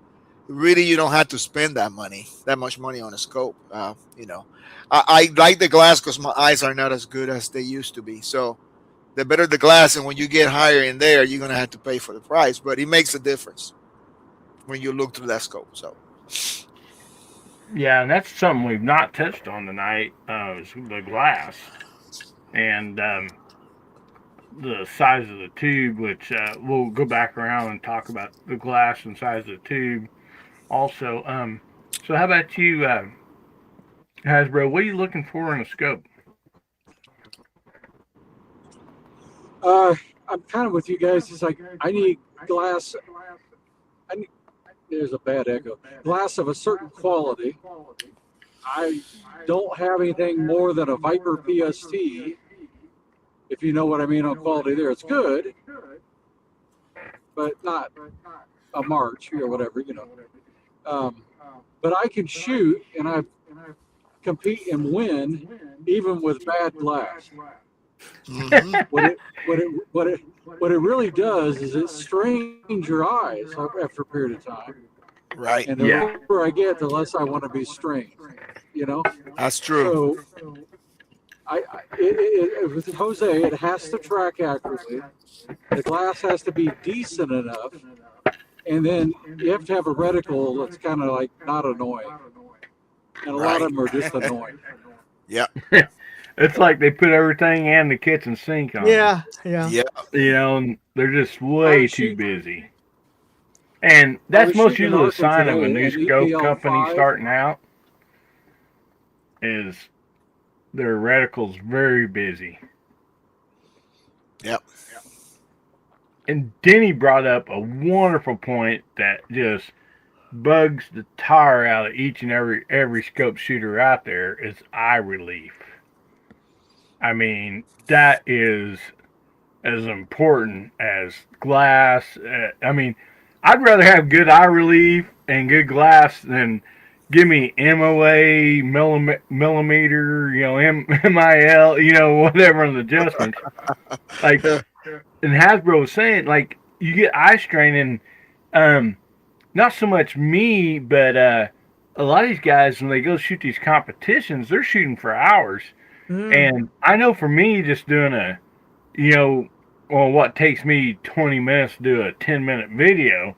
really you don't have to spend that much money on a scope. I like the glass because my eyes are not as good as they used to be. So the better the glass, and when you get higher in there, you're gonna have to pay for the price. But it makes a difference when you look through that scope. So Yeah, and that's something we've not touched on tonight, is the glass and the size of the tube, which we'll go back around and talk about the glass and size of the tube also. So how about you, Hasbro? What are you looking for in a scope? I'm kind of with you guys. It's like I need glass. There's a bad echo. Glass of a certain quality. I don't have anything more than a Viper PST. If you know what I mean on quality there, it's good, but not a March or whatever, But I can shoot and I compete and win even with bad glass. What it really does is it strains your eyes after a period of time. right, And the older I get, the less I want to be strained. That's true. So with Jose, it has to track accurately. The glass has to be decent enough, and then you have to have a reticle that's kind of like not annoying. And a lot of them are just annoying. Yeah. It's like they put everything and the kitchen sink on. yeah. And they're just way too busy. And that's most usually a sign of a new scope company starting out, is their reticle's very busy. Yep. And Denny brought up a wonderful point that just bugs the tar out of each and every scope shooter out there, is eye relief. I mean, that is as important as glass. I mean, I'd rather have good eye relief and good glass than give me MOA, millimeter, MIL, whatever on the adjustments. Like, and Hasbro was saying, like, you get eye strain, and not so much me, but a lot of these guys when they go shoot these competitions, they're shooting for hours. Mm. And I know for me, just doing a, you know, well, what takes me 20 minutes to do a 10-minute video.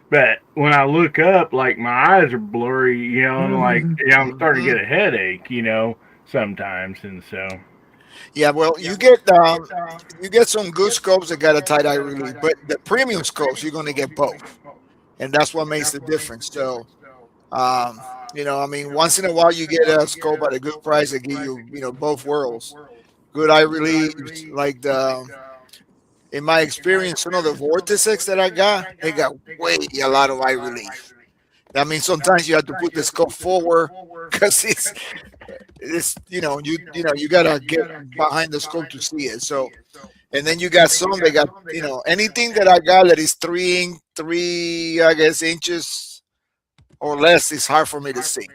But when I look up, like my eyes are blurry, and like, Mhm. I'm starting to Hmm. get a headache, sometimes. And so, Yeah, well, you get some good scopes that got a tight eye relief, but the premium scopes you're going to get both, and that's what makes the difference. So, I mean, once in a while you get a scope at a good price that give you, both worlds, good eye relief. Like in my experience, some of the vortices that I got, they got way a lot of eye relief. I mean, sometimes you have to put the scope forward because you gotta get behind the scope to see it. So, and then you got some that got, anything that I got that is three, I guess, inches or less is hard for me to see.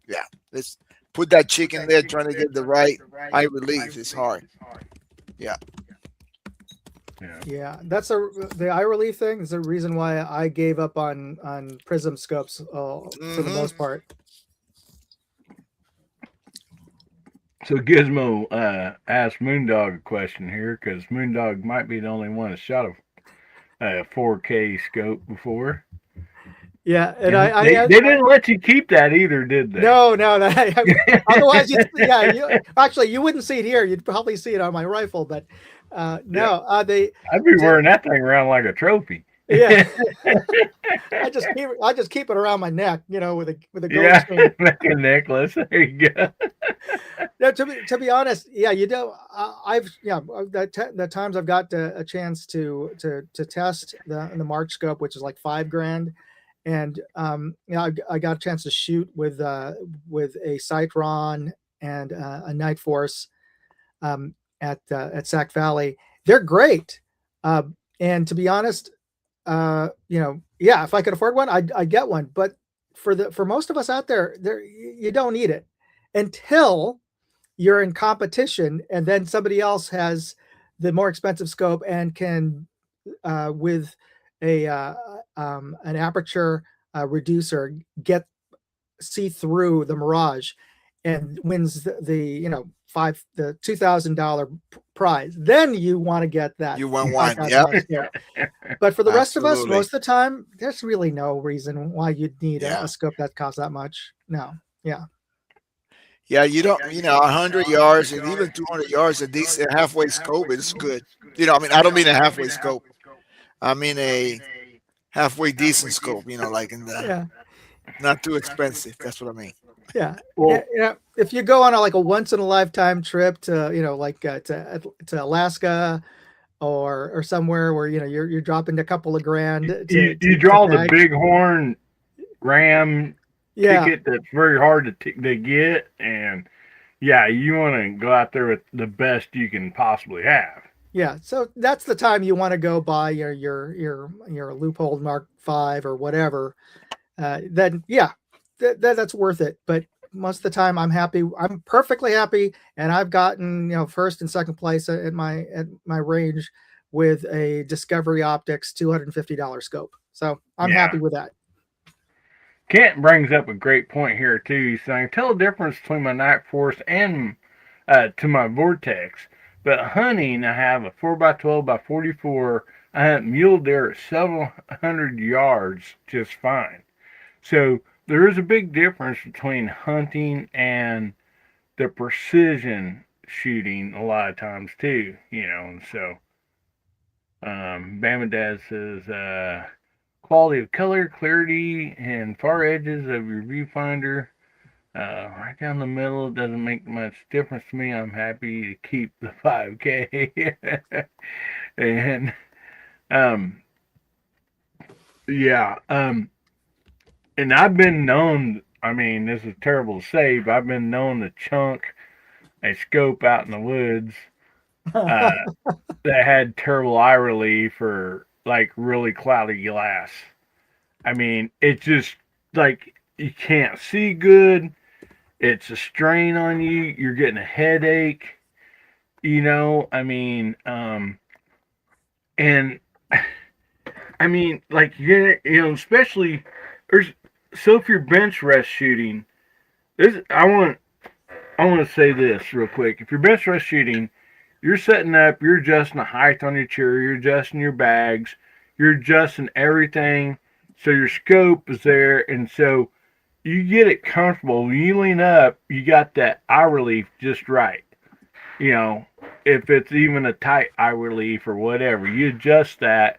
Yeah, let's put that chicken there trying to get the right eye relief. It's hard. Yeah. yeah. Yeah, that's the eye relief thing is the reason why I gave up on prism scopes for the Hmm. most part. So Gizmo asked Moondog a question here because Moondog might be the only one that shot a 4K scope before. Yeah, and And they didn't let you keep that either, did they? no, otherwise you wouldn't see it here. You'd probably see it on my rifle, but Yeah. no, they I'd be to, wearing that thing around like a trophy. yeah. I just keep it around my neck, with a gold Yeah, chain. like a necklace. There you go. No, to be honest, yeah, I've the times I've got a chance to test the March scope, which is like $5,000, and I got a chance to shoot with a Citron and a Night Force at Sac Valley. They're great, and to be honest, yeah, if I could afford one, I'd get one. But for most of us out there, you don't need it until you're in competition, and then somebody else has the more expensive scope and can with a an aperture reducer see through the mirage and wins the $2,000 prize. Then you want to get that You want one. Yep. $5,000 scope. But for the rest of us, Absolutely. most of the time, there's really no reason why you'd need a Yeah. scope that costs that much. No. Yeah. Yeah, you don't, 100 yards and even 200 yards, a decent halfway scope is good. I mean, I don't mean a halfway scope. I mean a halfway decent scope, like in the Yeah. not too expensive. That's what I mean. Yeah. Well, If you go on a once in a lifetime trip to, to Alaska or somewhere where, you're dropping a couple of grand you to draw the bag. bighorn ram Yeah. ticket that's very hard to get, and yeah, you want to go out there with the best you can possibly have. Yeah. So that's the time you want to go buy your Loophole Mark V or whatever. Then yeah, that's worth it. But most of the time I'm happy. I'm perfectly happy. And I've gotten, first and second place at my range with a Discovery Optics $250 scope. So I'm Yeah. happy with that. Kent brings up a great point here too. He's saying, tell the difference between my Night Force and to my Vortex. But hunting, I have a 4x12 by 44. I hunt mule deer at several hundred yards just fine. So there is a big difference between hunting and the precision shooting a lot of times too, And so Bama Dad says, quality of color, clarity, and far edges of your viewfinder. Right down the middle doesn't make much difference to me. I'm happy to keep the 5K. And um, yeah, and I've been known. I mean, this is terrible to say, but I've been known to chunk a scope out in the woods uh, that had terrible eye relief or like really cloudy glass. I mean, it's just like you can't see good. It's a strain on you. You're getting a headache. I mean, and I mean, like especially there's so if you're bench rest shooting, this I want to say this real quick. If you're bench rest shooting, you're setting up, you're adjusting the height on your chair, you're adjusting your bags, you're adjusting everything so your scope is there, and so you get it comfortable. When you lean up, you got that eye relief just right. You know, if it's even a tight eye relief or whatever, you adjust that,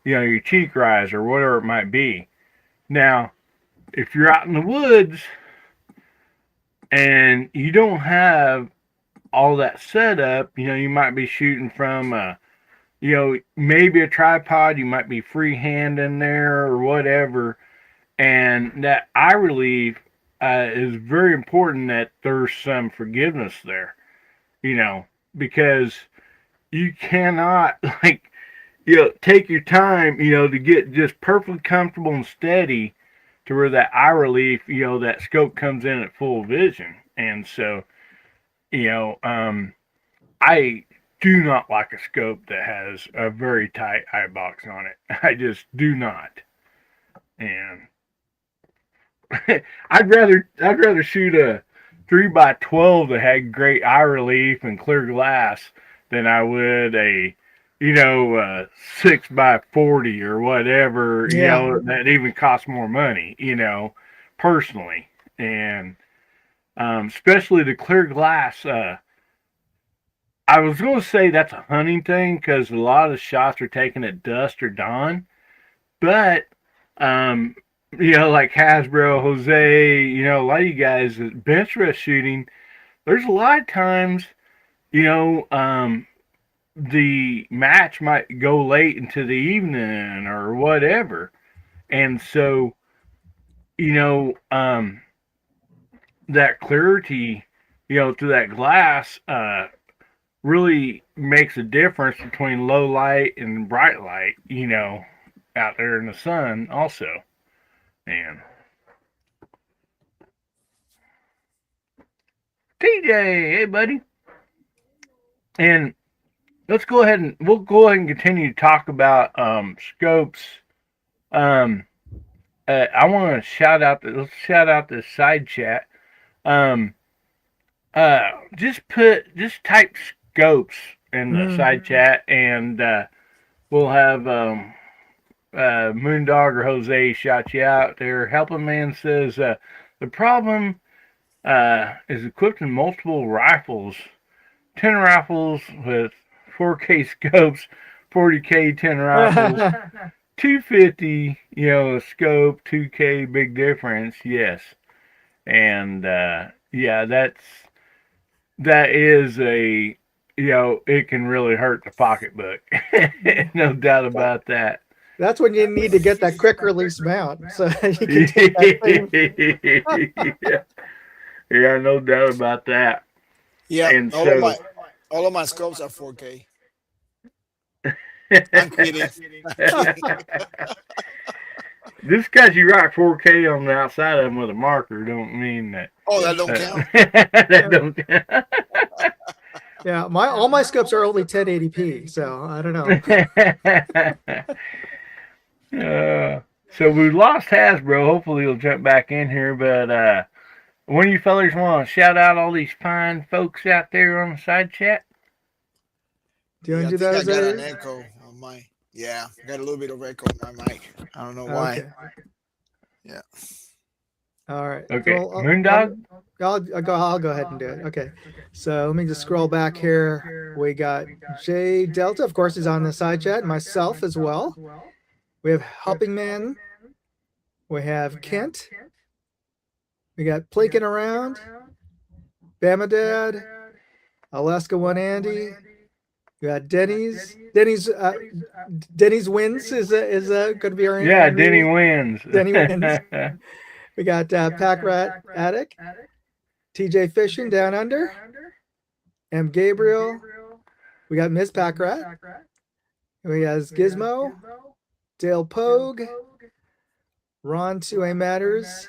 your cheek rise or whatever it might be. Now, if you're out in the woods and you don't have all that setup, you might be shooting from maybe a tripod, you might be freehand in there or whatever, and that eye relief is very important that there's some forgiveness there, because you cannot take your time, to get just perfectly comfortable and steady to where that eye relief, that scope comes in at full vision. And so, I do not like a scope that has a very tight eye box on it. I just do not. And I'd rather shoot a 3x12 that had great eye relief and clear glass than I would a 6x40 or whatever, that even costs more money, personally. And especially the clear glass. I was going to say that's a hunting thing because a lot of the shots are taken at dusk or dawn, but like Hasbro, Jose, a lot of you guys bench rest shooting. There's a lot of times, the match might go late into the evening or whatever, and so that clarity, to that glass, really makes a difference between low light and bright light, out there in the sun also. And TJ, hey buddy. And we'll go ahead and continue to talk about scopes. I want to let's shout out this side chat. Just type scopes in the side chat, and we'll have Moondog or Jose shout you out there. Helping Man says the problem is equipped in multiple rifles, 10 rifles with 4K scopes, 40K 10 rifles, 250 scope, 2K, big difference. Yes, and yeah, that is a it can really hurt the pocketbook. No doubt about that. That's when you need to get that quick release mount so you can take that thing. Yeah, no doubt about that. Yeah, and all of my scopes are 4K. I'm kidding. Just because you write 4K on the outside of them with a marker don't mean that. Oh, that don't count. That don't count. Yeah, all my scopes are only 1080p, so I don't know. So we lost Hasbro. Hopefully he'll jump back in here. But one of you fellas want to shout out all these fine folks out there on the side chat? Do you want to do that? I got an echo on my. Yeah, I got a little bit of echo on my mic. I don't know why. Okay. Yeah. All right. Okay. Moondog? I'll go ahead and do it. Okay. So let me just scroll back here. We got J Delta, of course, is on the side chat. Myself as well. We have Helping Man. We have Kent. We got Plinking Around. Bama Dad. Alaska One Andy. We got Denny's. Denny's wins is going to be our Denny wins. Denny wins. We got Pack Rat Attic, TJ Fishing Down Under, M Gabriel. We got Miss Pack Rat. We got Gizmo, Dale Pogue, Ron 2A Matters,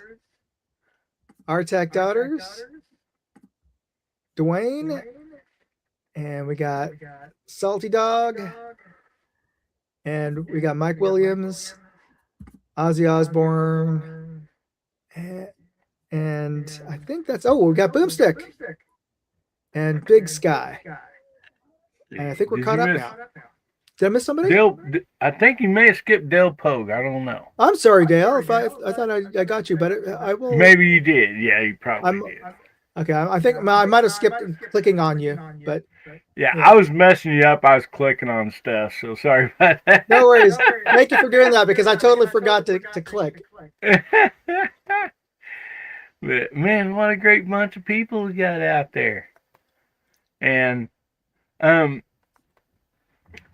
Artec Daughters, Dwayne, and we got Salty Dog, And we got Mike Williams, Ozzy Osbourne, and I think that's we got Boomstick and Big Sky. And I think we're Did caught you up miss now. Did I miss somebody? Dale? I think you may have skipped Dale Pogue. I don't know. I'm sorry, Dale. If I thought I got you, but I will. Maybe you did. Yeah, you probably did. Okay, I think I might have skipped clicking on you, but yeah, I was messing you up. I was clicking on stuff, so sorry about that. No worries. Thank you for doing that because I totally forgot to click. But man, what a great bunch of people we got out there. And I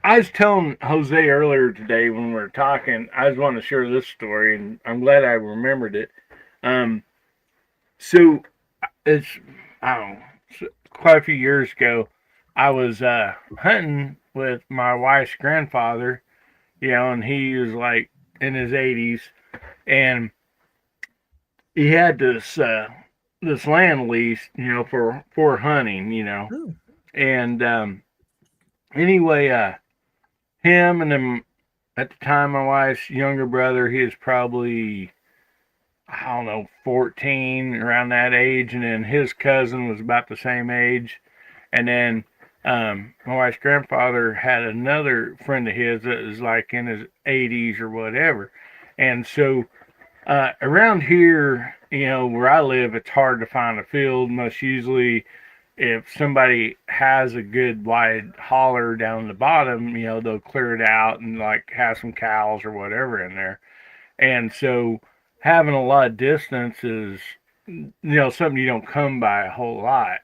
was telling Jose earlier today when we were talking, I was wanting to share this story, and I'm glad I remembered it. So it's, I don't know, quite a few years ago, I was hunting with my wife's grandfather, and he was like in his 80s, and he had this land lease, for hunting, and anyway, him and then at the time my wife's younger brother, he was probably, I don't know, 14, around that age, and then his cousin was about the same age, and then my wife's grandfather had another friend of his that was like in his 80s or whatever, and so around here, where I live, it's hard to find a field. Most usually, if somebody has a good wide holler down the bottom, they'll clear it out and like have some cows or whatever in there. And so having a lot of distance is, something you don't come by a whole lot.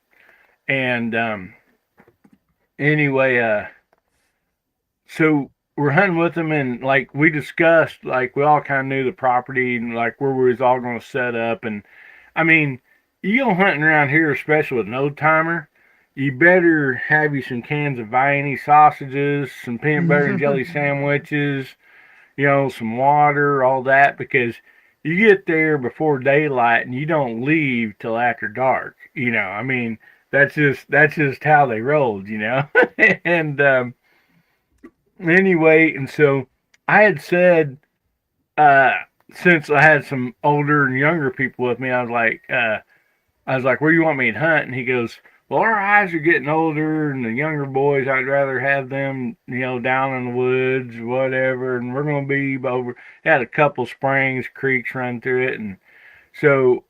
And anyway, so we're hunting with them, and like we discussed, like we all kind of knew the property and like where we was all going to set up. And I mean, you go hunting around here, especially with an old timer, you better have you some cans of Vienna sausages, some peanut butter and jelly sandwiches, some water, all that, because you get there before daylight and you don't leave till after dark. I mean, that's just how they rolled, and anyway, and so I had said, since I had some older and younger people with me, I was like, where you want me to hunt? And he goes, well, our eyes are getting older, and the younger boys, I'd rather have them, down in the woods, whatever, and we're going to be over. Had a couple springs, creeks run through it, and so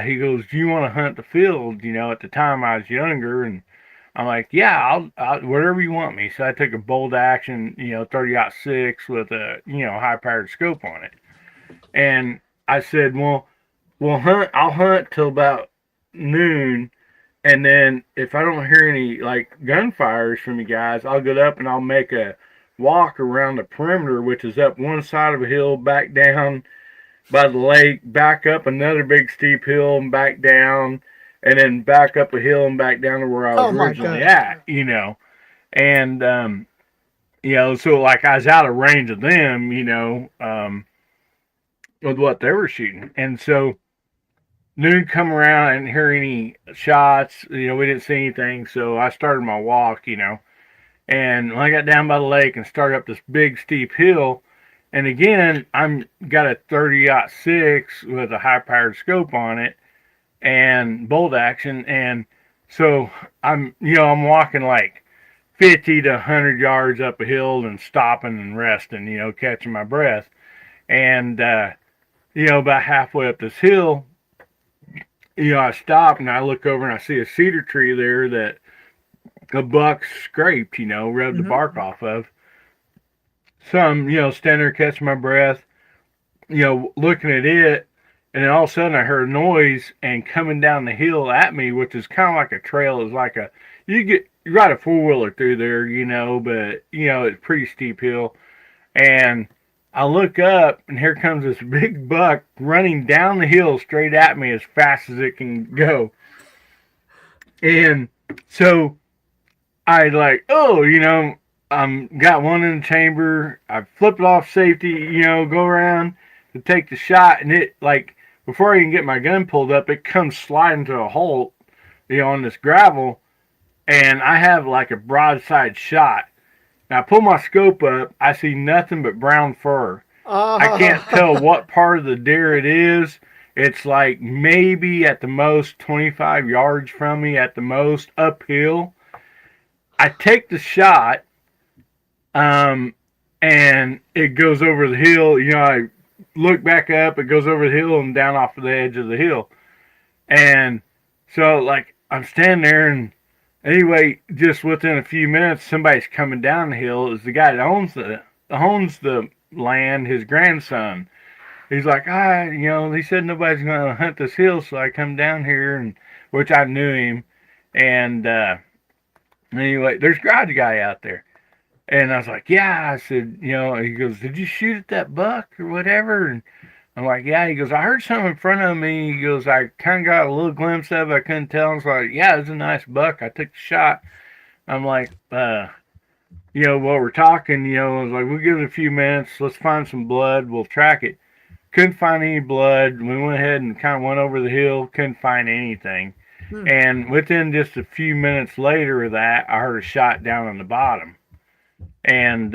he goes, do you want to hunt the field? At the time I was younger, and I'm like, yeah, I'll whatever you want me. So I took a bolt action, 30-06 with a, high powered scope on it. And I said, well, I'll hunt till about noon. And then if I don't hear any like gunfires from you guys, I'll get up and I'll make a walk around the perimeter, which is up one side of a hill, back down by the lake, back up another big steep hill and back down, and then back up a hill and back down to where I was originally at, And, so like I was out of range of them, with what they were shooting. And so noon come around, I didn't hear any shots, we didn't see anything. So I started my walk, and when I got down by the lake and started up this big steep hill, and again, I'm got a 30-06 with a high powered scope on it and bolt action. And so I'm walking like 50 to 100 yards up a hill and stopping and resting, catching my breath. And, about halfway up this hill, I stop and I look over and I see a cedar tree there that a buck scraped, rubbed the bark off of. So I'm, standing there catching my breath, looking at it, and then all of a sudden I heard a noise and coming down the hill at me, which is kind of like a trail. It's like you ride a 4-wheeler through there, but, it's a pretty steep hill. And I look up and here comes this big buck running down the hill straight at me as fast as it can go. And so I got one in the chamber. I flip it off safety, go around to take the shot, and it before I can get my gun pulled up, it comes sliding to a halt, on this gravel, and I have like a broadside shot, And I pull my scope up. I see nothing but brown fur. I can't tell Oh, what part of the deer it is. It's like maybe at the most 25 yards from me, at the most uphill. I take the shot, um, and it goes over the hill. You know, I look back up, it goes over the hill and down off of the edge of the hill. And so, like, I'm standing there, and anyway, just within a few minutes, somebody's coming down the hill. It's the guy that owns the land, his grandson. He's like, he said nobody's gonna hunt this hill, so I come down here, and which I knew him. And anyway, there's a garage guy out there. And I was like, yeah. I said, he goes, did you shoot at that buck or whatever? And I'm like, yeah. He goes, I heard something in front of me. He goes, I kind of got a little glimpse of it. I couldn't tell. I was like, yeah, it was a nice buck. I took the shot. I'm like, while we're talking, I was like, we'll give it a few minutes. Let's find some blood. We'll track it. Couldn't find any blood. We went ahead and kind of went over the hill. Couldn't find anything. And within just a few minutes later of that, I heard a shot down on the bottom. And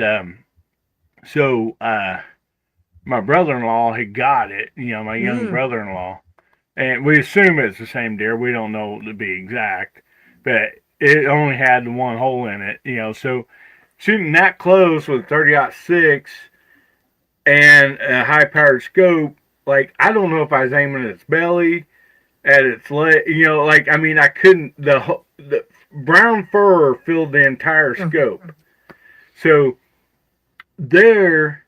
so my brother-in-law had got it, my young brother-in-law. And we assume it's the same deer. We don't know to be exact. But it only had the one hole in it, So shooting that close with a 30-06 and a high-powered scope, like, I don't know if I was aiming at its belly, at its leg, I couldn't, the brown fur filled the entire scope. So there,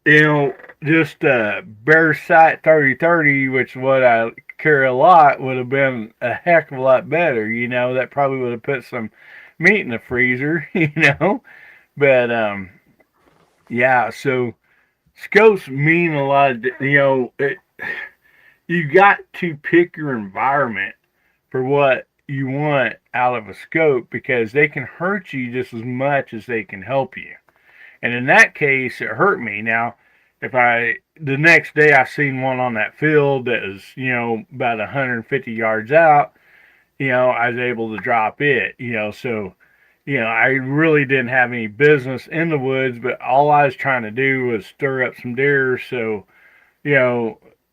just a bare sight 30-30, which is what I carry a lot, would have been a heck of a lot better. That probably would have put some meat in the freezer, But, yeah, so scopes mean a lot of, you got to pick your environment for what you want out of a scope, because they can hurt you just as much as they can help you. And in that case, it hurt me. Now, the next day I seen one on that field that was, about 150 yards out, I was able to drop it, so, I really didn't have any business in the woods, but all I was trying to do was stir up some deer so,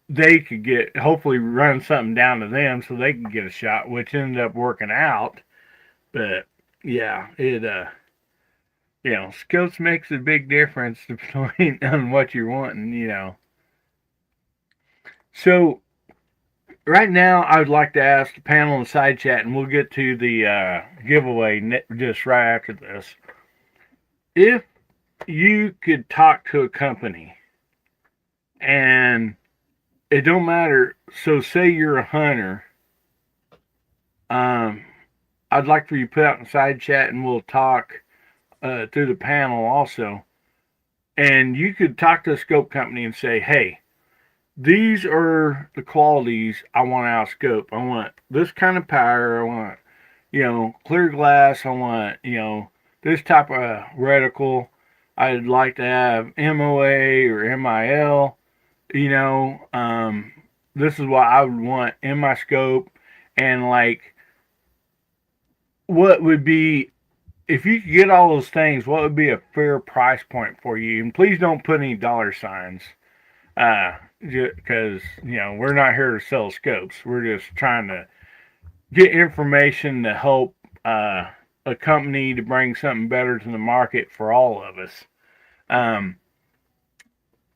they could hopefully run something down to them so they could get a shot, which ended up working out. But yeah, scopes makes a big difference between on what you're wanting. So right now, I would like to ask the panel in the side chat, and we'll get to the giveaway just right after this. If you could talk to a company, and it don't matter, so say you're a hunter, I'd like for you to put out in the side chat, and we'll talk through the panel also. And you could talk to a scope company and say, hey, these are the qualities I want out of scope. I want this kind of power. I want, clear glass. I want, this type of reticle. I'd like to have MOA or MIL. This is what I would want in my scope. And like, what would be, if you could get all those things, what would be a fair price point for you? And please don't put any dollar signs. Because, we're not here to sell scopes. We're just trying to get information to help a company to bring something better to the market for all of us.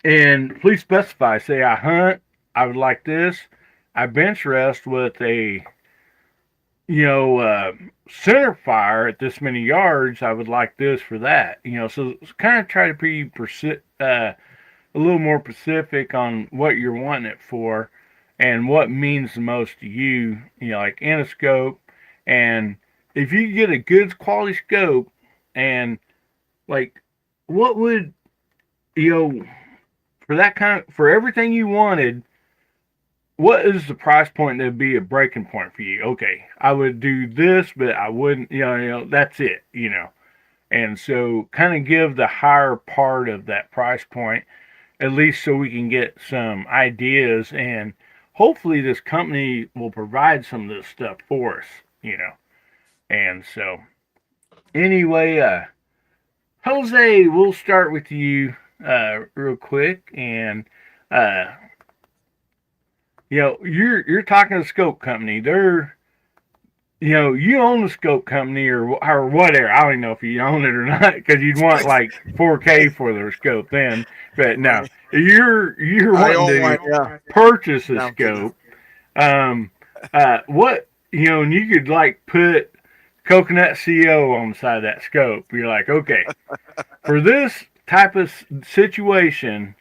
And please specify, say I hunt, I would like this. I bench rest with a, center fire at this many yards. I would like this for that. So kind of try to be a little more specific on what you're wanting it for and what means the most to you, like in a scope. And if you get a good quality scope, and like, what would, for that for everything you wanted, what is the price point that would be a breaking point for you? Okay, I would do this, but I wouldn't, that's it, And so kind of give the higher part of that price point, at least so we can get some ideas, and hopefully this company will provide some of this stuff for us, And so anyway, Jose, we'll start with you real quick, and uh, you're talking to a scope company. They're you own the scope company or whatever. I don't even know if you own it or not because you'd want like 4K for their scope then. But no, Right. you're I wanting own one. to Yeah. purchase a No, I'm kidding. scope. Um, what and you could like put coconut CO on the side of that scope. You're like, okay, for this type of situation,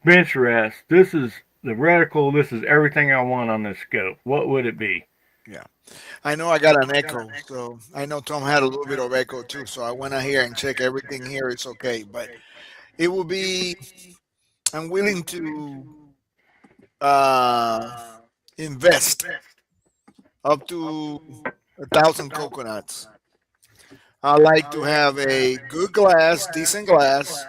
bench rest. This is the reticle. This is everything I want on this scope. What would it be? Yeah. I know I got an echo, so I know Tom had a little bit of echo too. So I went out here and checked everything here. It's okay, but it will be. I'm willing to uh, invest up to 1,000 coconuts. I like to have a good glass, decent glass.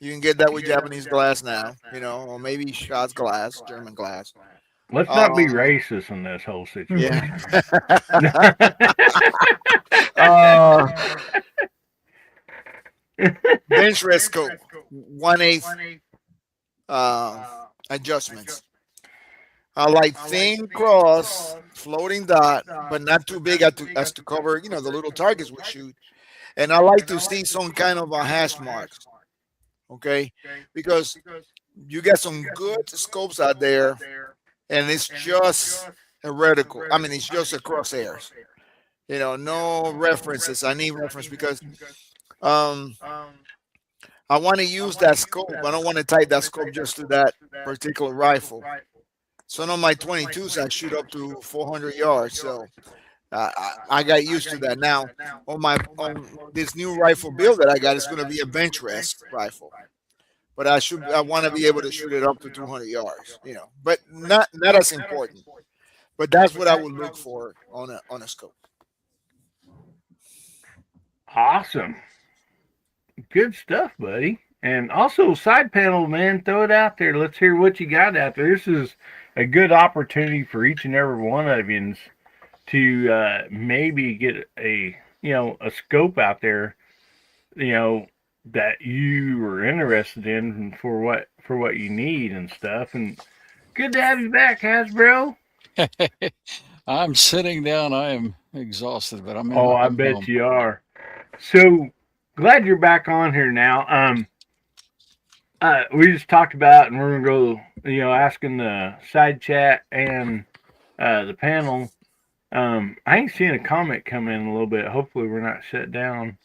You can get that with Japanese glass now, or maybe Scots glass, German glass. Let's not be Um, racist in this whole yeah. situation. uh, bench rest scope, 1/8 uh, adjustments. I like thin cross, floating dot, but not too big as to cover, the little targets we shoot. And I like to see some kind of a hash marks, okay? Because you get some good scopes out there, and it's just a reticle. I mean, it's just a crosshairs. No references. I need reference because um, I want to use that scope. I don't want to type that scope just to that particular rifle. Some of my 22s I shoot up to 400 yards, so I got used to that. Now on this new rifle build that I got, it's going to be a bench rest rifle, but I want to be able to shoot it up to 200 yards, but not as important. But that's what I would look for on a scope. Awesome. Good stuff, buddy. And also, side panel, man, throw it out there. Let's hear what you got out there. This is a good opportunity for each and every one of you to maybe get a scope out there, that you are interested in for what you need and stuff. And good to have you back, Hasbro. I'm sitting down. I am exhausted, but Oh, I I'm bet home. you are. So glad you're back on here now. We just talked about, and we're gonna go, asking the side chat and the panel. I ain't seeing a comment come in a little bit. Hopefully, we're not shut down.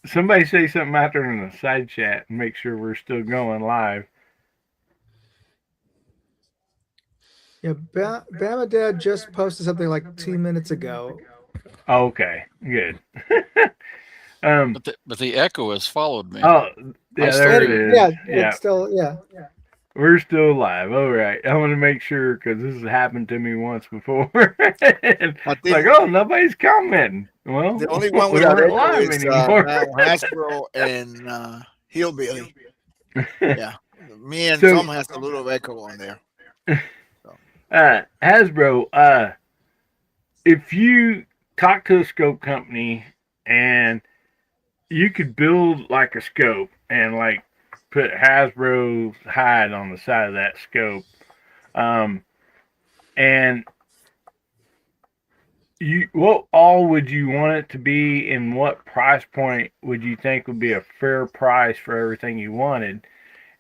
Somebody say something out there in the side chat and make sure we're still going live. Yeah, Bama Dad just posted something like 2 minutes ago. Okay, good. But the echo has followed me. Oh, yeah, there it is. Yeah, Yeah, it's still we're still live. All right. I want to make sure because this has happened to me once before. It's I like, think oh, nobody's commenting. Well, the only one we without weren't echo live is anymore. now Hasbro and Hillbilly. Yeah, me and So, Tom has a little echo on there. So. Hasbro, if you talk to a scope company and you could build like a scope and like put Hasbro's hide on the side of that scope, and what all would you want it to be, and what price point would you think would be a fair price for everything you wanted?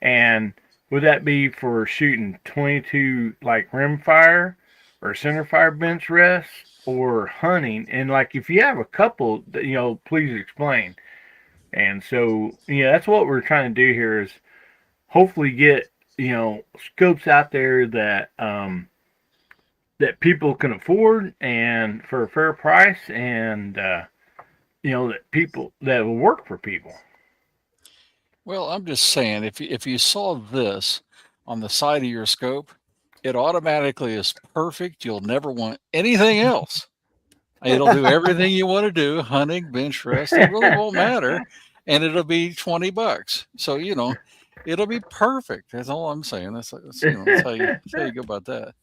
And would that be for shooting 22 like rimfire or centerfire bench rest or hunting? And like if you have a couple, please explain. And so, that's what we're trying to do here is hopefully get, scopes out there that people can afford and for a fair price, and that will work for people. Well, I'm just saying, if you saw this on the side of your scope, it automatically is perfect. You'll never want anything else. It'll do everything you want to do, hunting, bench rest. It really won't matter, and it'll be $20. So it'll be perfect. That's all I'm saying. That's how you go about that.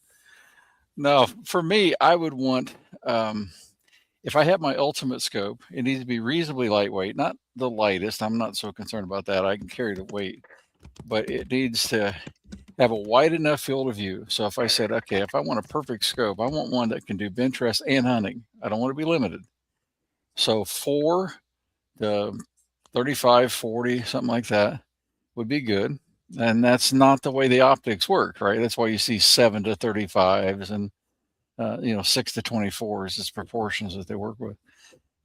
Now, for me, I would want if I have my ultimate scope, it needs to be reasonably lightweight, not the lightest. I'm not so concerned about that. I can carry the weight, but it needs to have a wide enough field of view. So if I said, okay, if I want a perfect scope, I want one that can do bench rest and hunting. I don't want to be limited. So 4 to 35, 40, something like that would be good. And that's not the way the optics work, right? That's why you see 7 to 35s and 6 to 24s is proportions that they work with.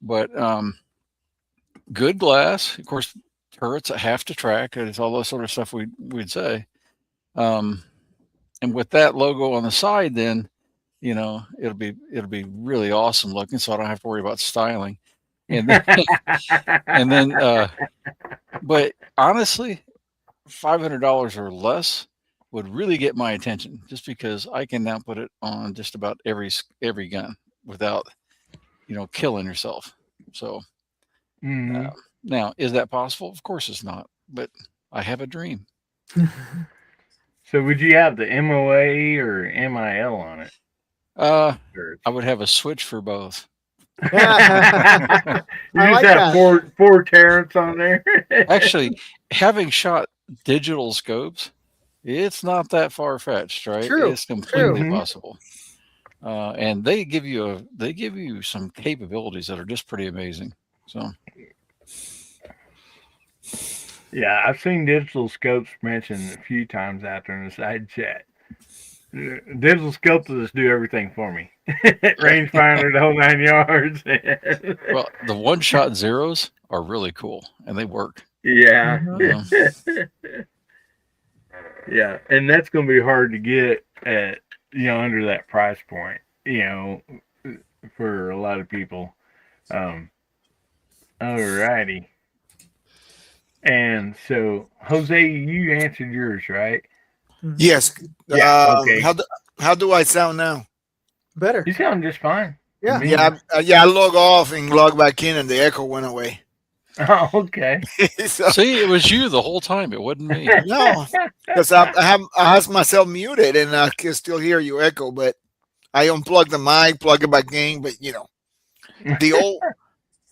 But good glass, of course, turrets at half to track. It's all that sort of stuff we'd say. And with that logo on the side, then it'll be really awesome looking. So I don't have to worry about styling. And then, but honestly, $500 or less would really get my attention, just because I can now put it on just about every gun without killing yourself. So now, is that possible? Of course it's not, but I have a dream. So would you have the MOA or MIL on it? I would have a switch for both. You just like have that. four Terrence on there. Actually, having shot digital scopes, it's not that far fetched, right? True, It's completely true. possible. And they give you some capabilities that are just pretty amazing. So Yeah, I've seen digital scopes mentioned a few times out there in the side chat. Digital scopes will just do everything for me. Rangefinder, the whole 9 yards. well, the one-shot zeros are really cool, and they work. Yeah. Mhm. Yeah, and that's going to be hard to get at under that price point. For a lot of people. Alrighty. And so, Jose, you answered yours, right? Yes. Yeah. Okay. How do I sound now? Better. You sound just fine. Yeah. I log off and log back in, and the echo went away. Oh, okay. So, See, it was you the whole time. It wasn't me. no, because I have myself muted, and I can still hear you echo, but I unplugged the mic, plug it back in, but the old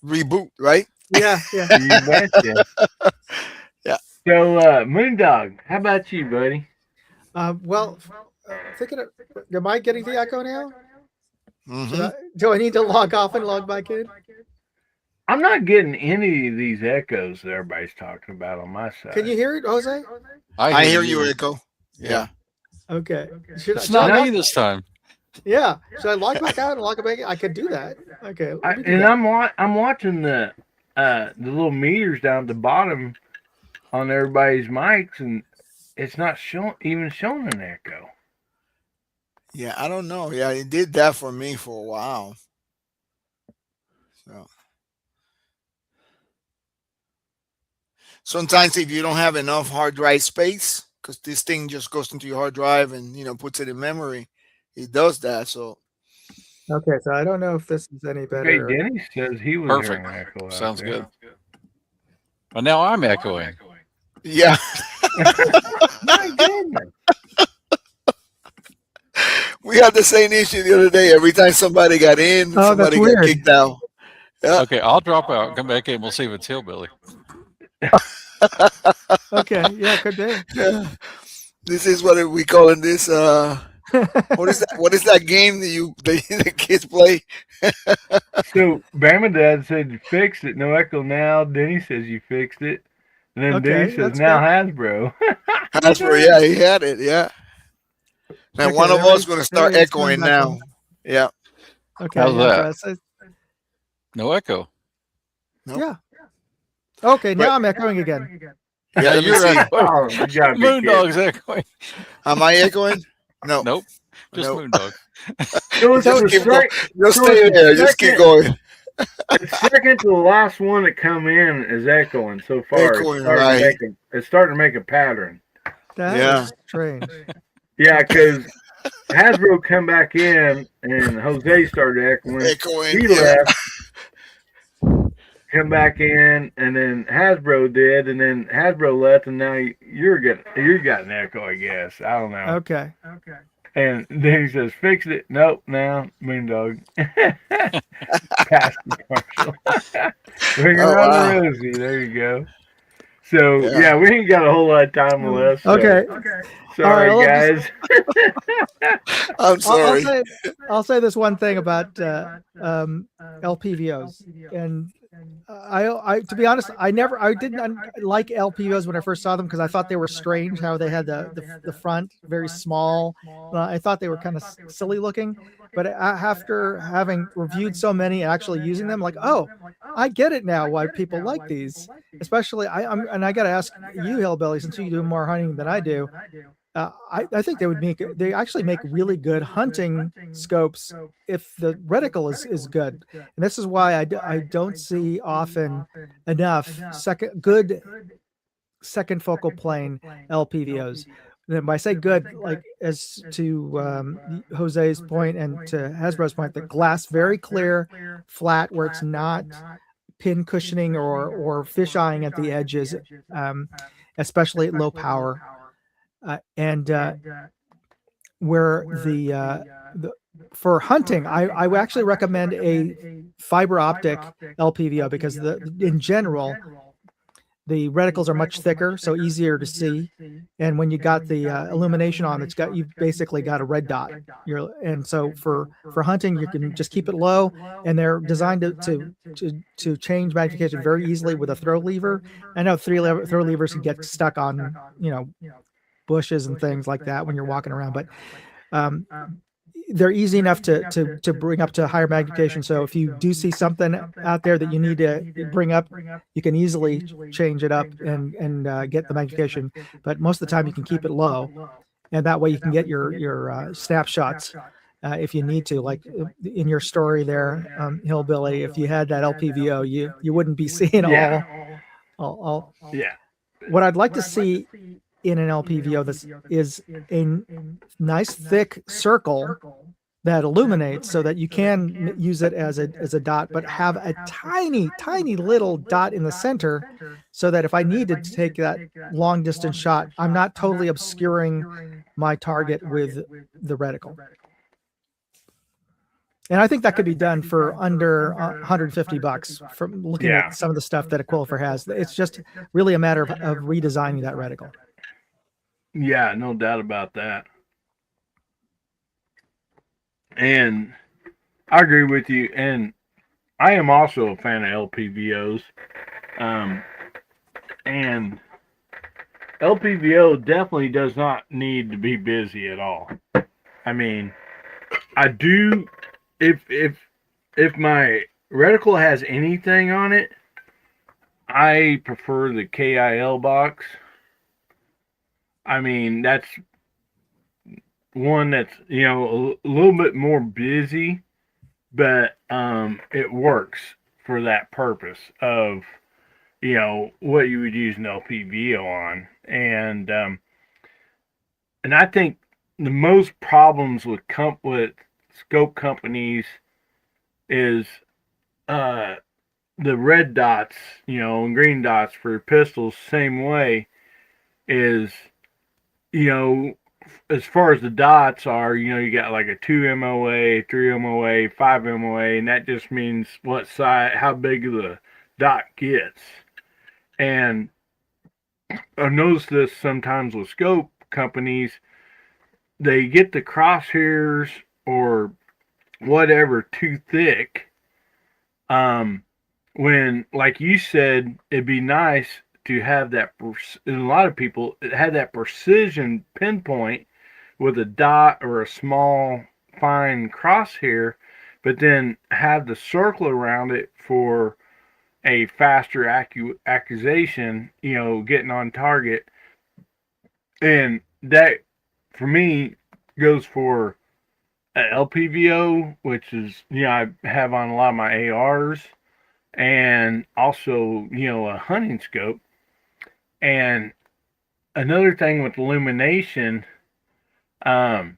reboot, right? Yeah. You betcha. Yeah. So, Moondog, how about you, buddy? Well, thinking of, am I getting the echo now? Mhm. Do I need to log off and log back in? I'm not getting any of these echoes that everybody's talking about on my side. Can you hear it, Jose? I hear you echo. Yeah. Okay. It's not me this time. Yeah. Should I log back out and log back in? I could do that. Okay. I'm watching the little meters down at the bottom on everybody's mics, and it's not even showing an echo. Yeah, I don't know. Yeah, it did that for me for a while. So sometimes if you don't have enough hard drive space, because this thing just goes into your hard drive and puts it in memory, it does that. So Okay, so I don't know if this is any better. Okay, Denny says he was Perfect. hearing an echo. Sounds good. But now I'm echoing. yeah, My goodness. we had the same issue the other day. Every time somebody got in, Oh, somebody that's got weird. kicked out. Yeah. Okay, I'll drop out, come back in, we'll see if it's Hillbilly. Okay, yeah, could be. Yeah. This is what we calling this. What is that? What is that game that the kids play? So Bama Dad said you fixed it, no echo now. Denny says you fixed it. And then Okay, Denny says that's now Hasbro. That's where, yeah, he had it. Yeah. Now Okay, one of there us is- going to start there is one echoing back now. on. Yeah. Okay, How's yeah, that? so No echo. Nope. yeah. Okay, now Right. I'm echoing again. Yeah, let me You're see. echoing. Oh, you gotta be kidding. Moondog's echoing. Am I echoing? No. Nope. Just Nope. Moondog. So it's Just the keep going. Just so stay it's there. the Just keep second- going. The second to the last one that come in is echoing so far. Echoing, it's starting right. to make it's starting to make a pattern. That Yeah. is strange. Yeah, because Hasbro come back in and Jose started echoing. Echoing. He Yeah. left, come back in, and then Hasbro did, and then Hasbro left, and now you got an echo, I guess. I don't know. Okay. And then he says, "Fix it." Nope, now Moondog. Past the commercial. Bring Oh her on wow. Rosie. There you go. So Yeah. yeah, we ain't got a whole lot of time left. So Okay. All right. sorry, Well, guys. I'm I'll, I'll sorry. say I'll say this one thing about LPVOs, and I to be honest, I didn't like LPVOs when I first saw them because I thought they were strange how they had the front very small. I thought they were kind of silly looking, but after having reviewed so many and actually using them, like, oh, I get it now why people like these. Especially and I got to ask you, Hillbilly, since you do more hunting than I do. I think they actually make really good hunting scopes if the reticle is good, and this is why I don't see often enough good second focal plane LPVOs. And by say good, like as to Jose's point and to Hasbro's point, the glass very clear, flat, where it's not pin cushioning or fish eyeing at the edges, especially at low power. And where the for hunting, I would actually recommend a fiber optic LPVO because in general the reticles are much thicker, so easier to see. And when you got the illumination on, you've basically got a red dot. And so for hunting, you can just keep it low, and they're designed to change magnification very easily with a throw lever. I know throw levers can get stuck on bushes and things like that when you're walking around, but they're easy enough to bring up to higher magnification. So if you do see something out there that you need to bring up, you can easily change it up and get the magnification. But most of the time you can keep it low, and that way you can get your snapshots if you need to. Like in your story there, Hillbilly, if you had that LPVO, you wouldn't be seeing all. Yeah. What I'd like to see in an LPVO is a nice thick circle that illuminates so that you can use it as a dot, but have a tiny little dot in the center so that if I need to take that long distance shot, I'm not totally obscuring my target with the reticle. And I think that could be done for under $150 from looking at some of the stuff that a Quilfer has. It's just really a matter of redesigning that reticle. Yeah, no doubt about that. And I agree with you. And I am also a fan of LPVOs. And LPVO definitely does not need to be busy at all. I mean, I do if my reticle has anything on it, I prefer the KIL box. I mean, that's one that's, a little bit more busy, but it works for that purpose of, what you would use an LPVO on. And I think the most problems with scope companies is the red dots, and green dots for pistols, same way, is, as far as the dots are, you got like a 2 MOA, 3 MOA, 5 MOA, and that just means what size, how big the dot gets. And I've noticed this sometimes with scope companies, they get the crosshairs or whatever too thick. When, like you said, it'd be nice to have that, a lot of people had that precision pinpoint with a dot or a small fine crosshair, but then have the circle around it for a faster accusation, getting on target. And that, for me, goes for an LPVO, which is, I have on a lot of my ARs, and also, a hunting scope. And another thing with illumination, a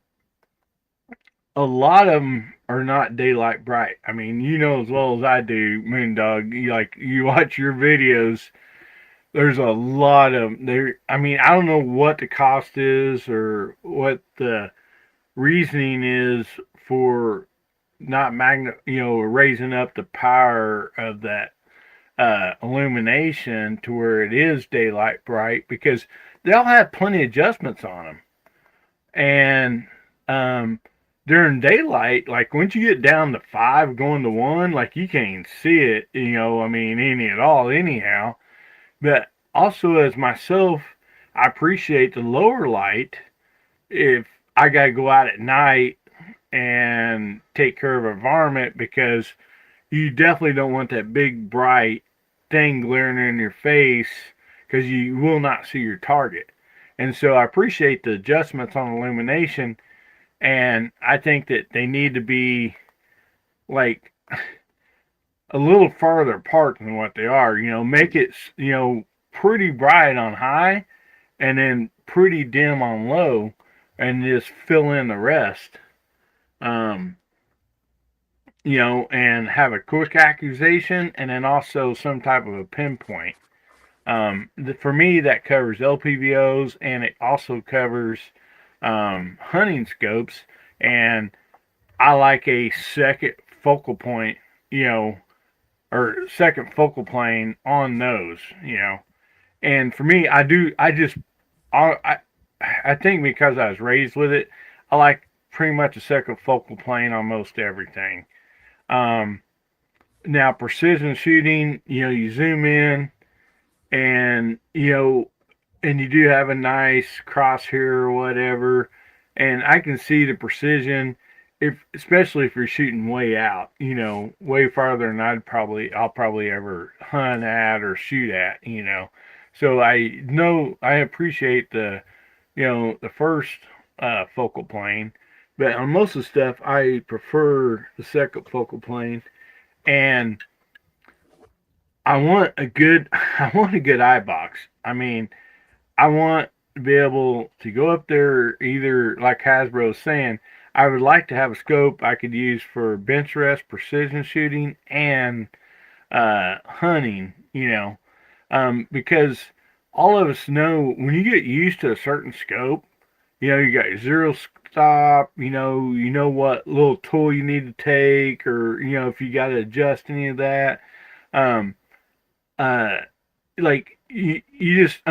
lot of them are not daylight bright. I mean, as well as I do, Moondog. You watch your videos. There's a lot of there. I mean, I don't know what the cost is or what the reasoning is for not raising up the power of that illumination to where it is daylight bright, because they'll have plenty of adjustments on them. And during daylight, like once you get down to 5 going to 1, like you can't even see it, I mean, any at all, anyhow. But also, as myself, I appreciate the lower light if I got to go out at night and take care of an environment, because you definitely don't want that big bright thing glaring in your face, because you will not see your target. And so I appreciate the adjustments on illumination, and I think that they need to be like a little farther apart than what they are. Make it pretty bright on high, and then pretty dim on low, and just fill in the rest. And have a quick accusation, and then also some type of a pinpoint. For me, that covers LPVOs, and it also covers hunting scopes. And I like a second focal point, or second focal plane on those, And for me, I think because I was raised with it, I like pretty much a second focal plane on most everything. Now precision shooting, you zoom in, and and you do have a nice crosshair or whatever, and I can see the precision, especially if you're shooting way out, way farther than I'll probably ever hunt at or shoot at, So I appreciate the first focal plane, but on most of the stuff I prefer the second focal plane. And I want a good eye box. I mean, I want to be able to go up there, either like Hasbro's saying, I would like to have a scope I could use for bench rest, precision shooting, and hunting, because all of us know when you get used to a certain scope, you got your zero stop, you know what little tool you need to take, or, if you got to adjust any of that. Um, like you just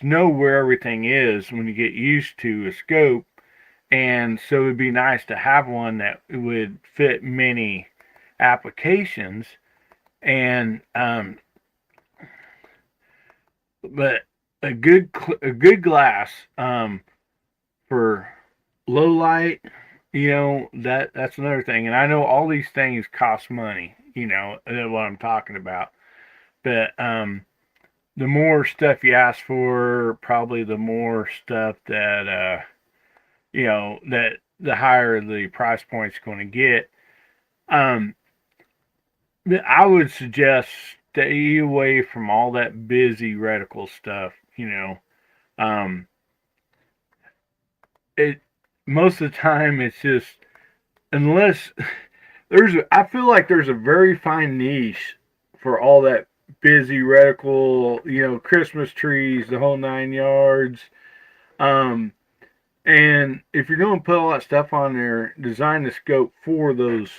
know where everything is when you get used to a scope, and so it'd be nice to have one that would fit many applications. And but a good glass for low light, that's another thing. And I know all these things cost money, that's what I'm talking about. But the more stuff you ask for, probably the more stuff that that the higher the price point's going to get. I would suggest stay away from all that busy reticle stuff. It most of the time it's just, unless I feel like there's a very fine niche for all that busy reticle, Christmas trees, the whole 9 yards. And if you're going to put all that stuff on there, design the scope for those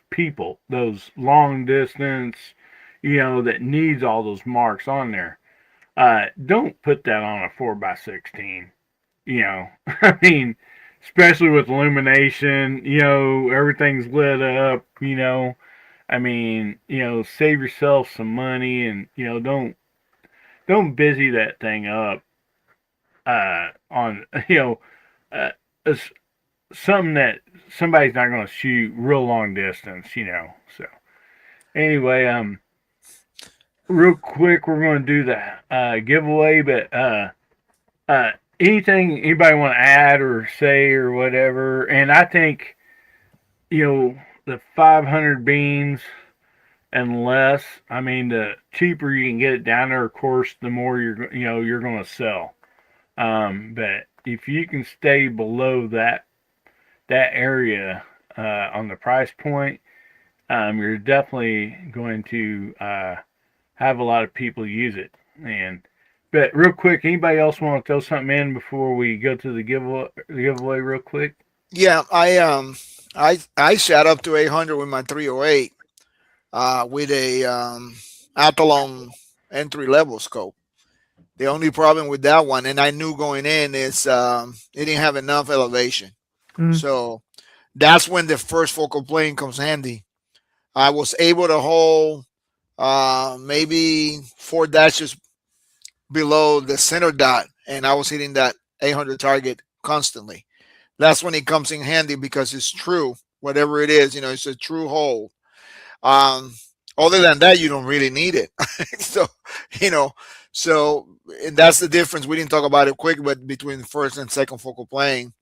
people, those long distance, that needs all those marks on there. Don't put that on a 4x16. I mean, especially with illumination, everything's lit up, I mean, save yourself some money, and don't busy that thing up on something that somebody's not going to shoot real long distance, So anyway, real quick, we're going to do the giveaway, but anything anybody want to add or say or whatever? And I think the 500 beans and less. I mean, the cheaper you can get it down there, of course, the more you're going to sell. But if you can stay below that area on the price point, you're definitely going to have a lot of people use it. But real quick, anybody else want to throw something in before we go to the giveaway real quick? Yeah, I shot up to 800 with my 308 with a Athlon entry level scope. The only problem with that one, and I knew going in, is it didn't have enough elevation. Mm. So that's when the first focal plane comes handy. I was able to hold maybe 4 dashes below the center dot, and I was hitting that 800 target constantly. That's when it comes in handy because it's true. Whatever it is, it's a true hold. Um, Other than that, you don't really need it. so, you know, so and that's the difference. We didn't talk about it quick, but between first and second focal plane,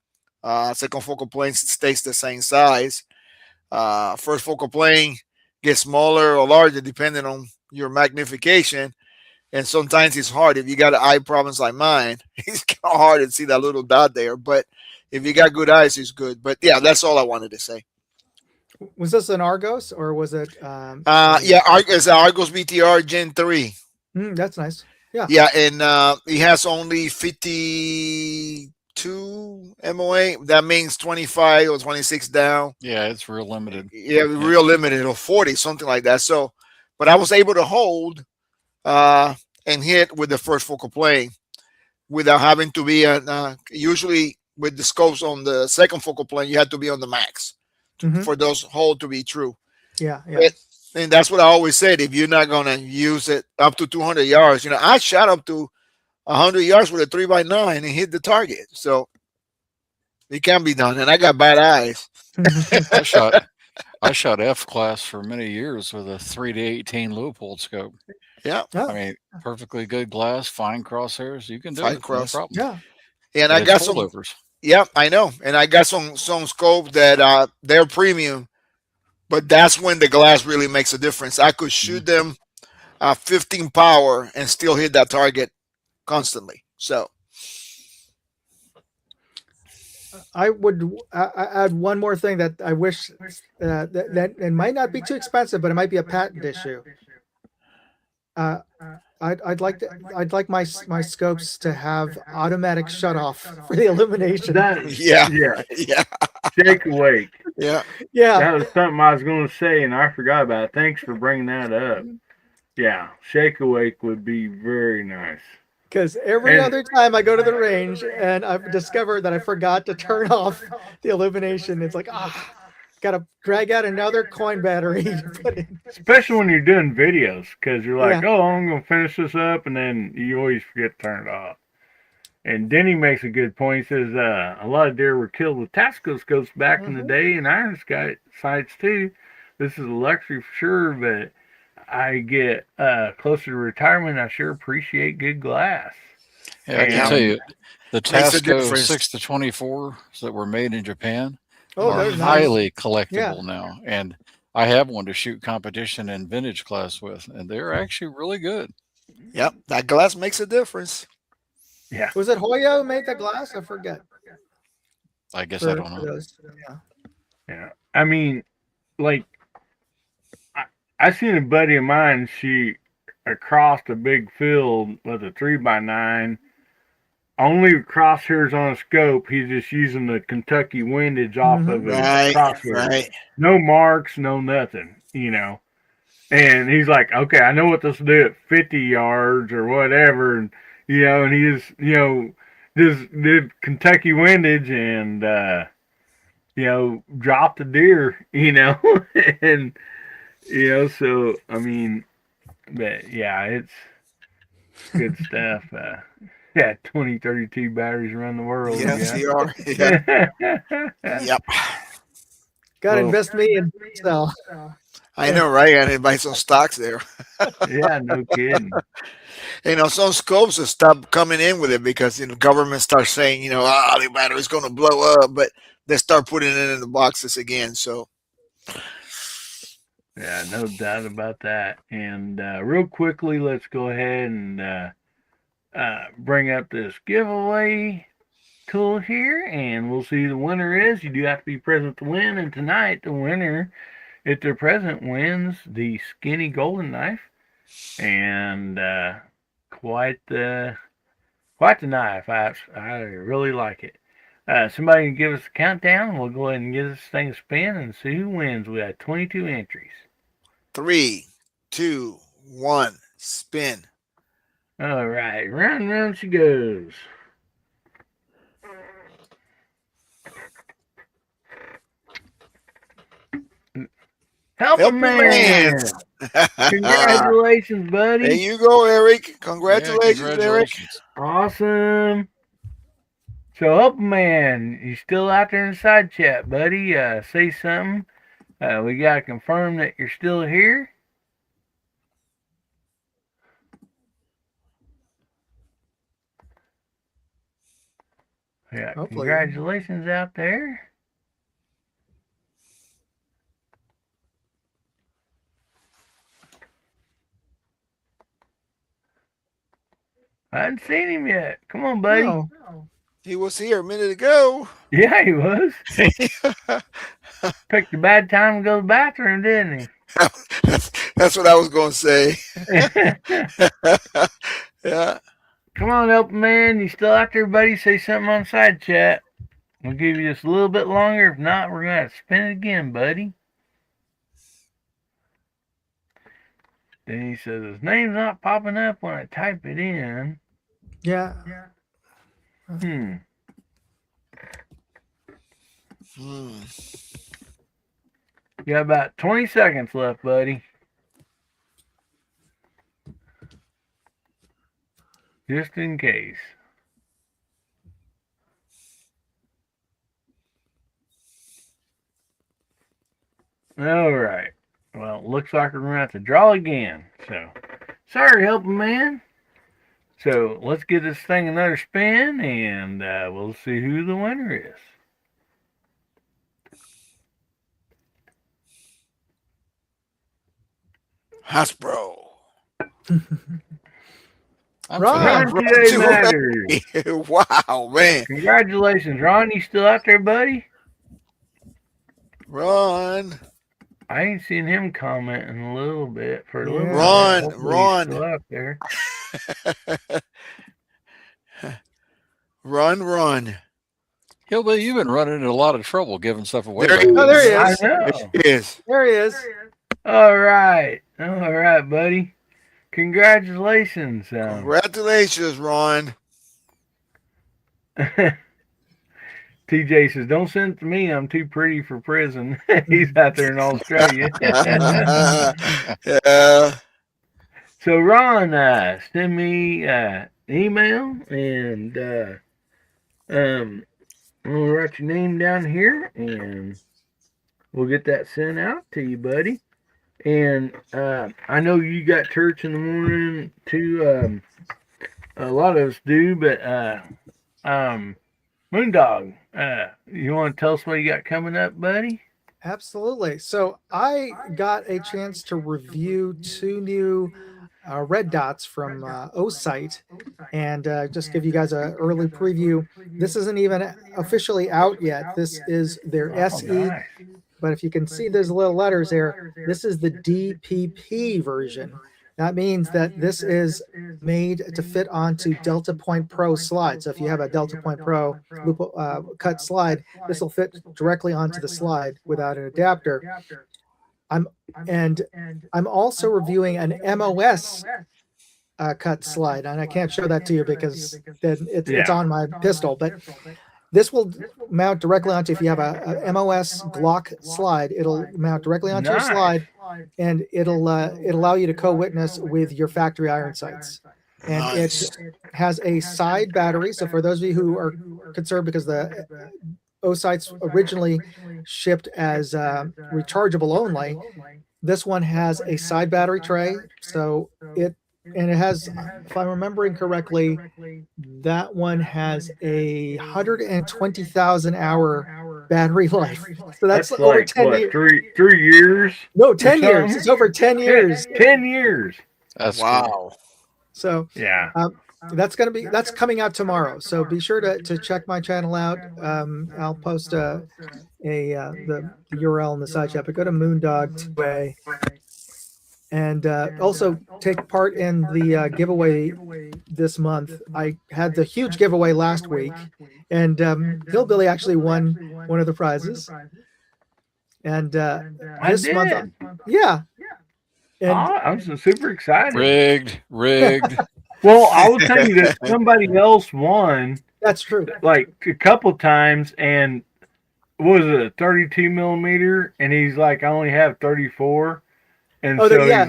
second focal plane stays the same size. First focal plane gets smaller or larger depending on your magnification. And sometimes it's hard if you got eye problems like mine. It's kind of hard to see that little dot there. But if you got good eyes, it's good. But yeah, that's all I wanted to say. Was this an Argos or was it? Yeah, it's an Argos BTR Gen 3. That's nice. Yeah. Yeah, and it has only 52 MOA. That means 25 or 26 down. Yeah, it's real limited. Yeah, real limited, or 40, something like that. So, but I was able to hold uh, and hit with the first focal plane without having to be usually with the scopes on the second focal plane, you have to be on the max Mhm. for those hold to be true. Yeah. Yeah. But, and that's what I always said. If you're not gonna use it up to 200 yards, I shot up to 100 yards with a 3x9 and hit the target. So it can be done. And I got bad eyes. I shot I shot F class for many years with a 3 to 18 Leupold scope. Yeah, Oh, I mean, perfectly good glass, fine crosshairs. You can do fine it, no cross. problem. yeah. And But I it's got some. holdovers. Yeah, I know. And I got some scopes that they're premium, but that's when the glass really makes a difference. I could shoot them 15 power and still hit that target constantly. So I would add one more thing that I wish that it might not be too expensive, but it might be a patent issue. Uh, I'd like my scopes to have automatic shut off for the illumination. That yeah, yeah, yeah, shake awake. yeah. Yeah, That was something I was going to say, and I forgot about it. Thanks for bringing that up. Yeah, shake awake would be very nice. because every And other time I go to the range and I've discovered that I forgot to turn off the illumination, it's like gotta drag out another coin battery to put in. especially when you're doing videos, because you're like, Yeah. oh, I'm going to finish this up, and then you always forget to turn it off. And Denny makes a good point. He says a lot of deer were killed with tactical scopes back in the day, and iron sights too. This is a luxury for sure, but I get closer to retirement. I sure appreciate good glass. Yeah, I can Yeah. tell And you, the Makes a Tasco difference. 6 to 24s that were made in Japan Oh, are they're nice. highly Yeah. collectible now. And I have one to shoot competition and vintage class with, and they're actually really good. Yep, that glass makes a difference. yeah, Was it Hoya who made the glass? I forget. I guess I For, don't for know. those. Yeah. yeah. I mean, like I seen a buddy of mine shoot across a big field with a 3x9. Only crosshairs on a scope. He's just using the Kentucky windage off of his Right, crosshairs. right. No marks, no nothing. And he's like, okay, I know what this will do at 50 yards or whatever. And he just did Kentucky windage and, dropped the deer. And, so, I mean, but yeah, it's good stuff. Yeah, 2032 batteries around the world. Yes, Yeah. you are. Yeah. Yep. Got to Well, invest me in sell. I know, right? I need to buy some stocks there. yeah, no kidding. Some scopes have stopped coming in with it because government starts saying, the battery's going to blow up, but they start putting it in the boxes again. So Yeah, no doubt about that. And real quickly, let's go ahead and bring up this giveaway tool here, and we'll see who the winner is. You do have to be present to win, and tonight the winner, if they're present, wins the skinny golden knife, and quite the knife. I really like it. Somebody can give us a countdown. We'll go ahead and give this thing a spin and see who wins. We got 22 entries. 3, 2, 1, spin. All right, round and round she goes. Help man! Congratulations, buddy. There you go, Eric. Yeah, Congratulations, Eric. congratulations. Awesome. So, Help man, you still out there in the side chat, buddy? Say something. We got to confirm that you're still here. Yeah, Hopefully. congratulations out there. I hadn't seen him yet. Come on, buddy. No. He was here a minute ago. Yeah, he was. Picked a bad time to go to the bathroom, didn't That's what I was going to say. he? Yeah. Come on, Help man. You still out there, buddy? Say something on side chat. We'll give you just a little bit longer. If not, we're going to spin it again, buddy. Then he says his name's not popping up when I type it in. Yeah. Hmm. You got about 20 seconds left, buddy. Just in case. All right. Well, looks like we're going to have to draw again. So, sorry, Helping Man. So, let's give this thing another spin, and we'll see who the winner is. Hasbro. Ron, today matters. Wow, man. Congratulations, Ron. You still out there, buddy? Ron. I ain't seen him comment in a little bit for a little bit. Ron, Hopefully Ron. he's still out there. Run. Hillbilly, you've been running into a lot of trouble giving stuff away. There he Oh, there he I is. know. Yes. There he is. All right, buddy. Congratulations. Congratulations, Ron. TJ says, "Don't send it to me. I'm too pretty for prison." He's out there in Australia. Yeah. So Ron, send me email, and I'm gonna write your name down here, and we'll get that sent out to you, buddy. And I know you got church in the morning too. A lot of us do, but Moondog, you want to tell us what you got coming up, buddy? Absolutely. So I got a chance to review 2 new red dots from O-Site, and just give you guys an early preview. This isn't even officially out yet. This is their SE, nice. but if you can see those little letters there, this is the DPP version. That means that this is made to fit onto Delta Point Pro slide. So if you have a Delta Point Pro loop, cut slide, this will fit directly onto the slide without an adapter. I'm also reviewing an MOS cut slide, and I can't show that to you because then it's on my pistol. But this will mount directly onto, if you have a MOS Glock slide, it'll mount directly onto your slide, and it'll allow you to co-witness with your factory iron sights. And it has a side battery. So for those of you who are concerned, because the O-Sights originally shipped as rechargeable only, this one has a side battery tray. So it has, if I'm remembering correctly, that one has a 120,000 hour battery life. So that's over like 10 what, years. 3 years? No, 10 years. It's over 10 years. 10 years. That's wow. Cool. So yeah. That's coming out tomorrow. So be sure to check my channel out. I'll post the URL in the side chat, but go to Moondog 2A and also take part in the giveaway this month. I had the huge giveaway last week, and Hillbilly actually won one of the prizes. And I this month, did. yeah, and I'm so super excited. Rigged. Well, I will tell you that somebody else won that's true. like a couple times, and what was it, a 32 millimeter? And he's like, I only have 34, and Oh, so yeah.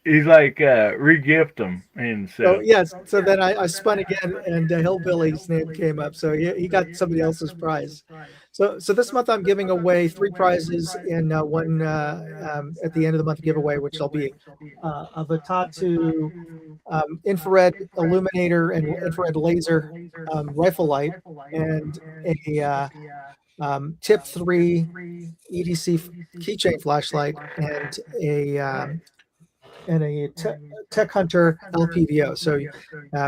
he's like, regift them, and So so yes, so then I spun again, and Hillbilly's name came up. So he got somebody else's prize. So this month I'm giving away 3 prizes in one at the end of the month giveaway, which will be a Vatatu infrared illuminator and infrared laser rifle light, and a Tip 3 EDC keychain flashlight, and a Tech Hunter LPVO. So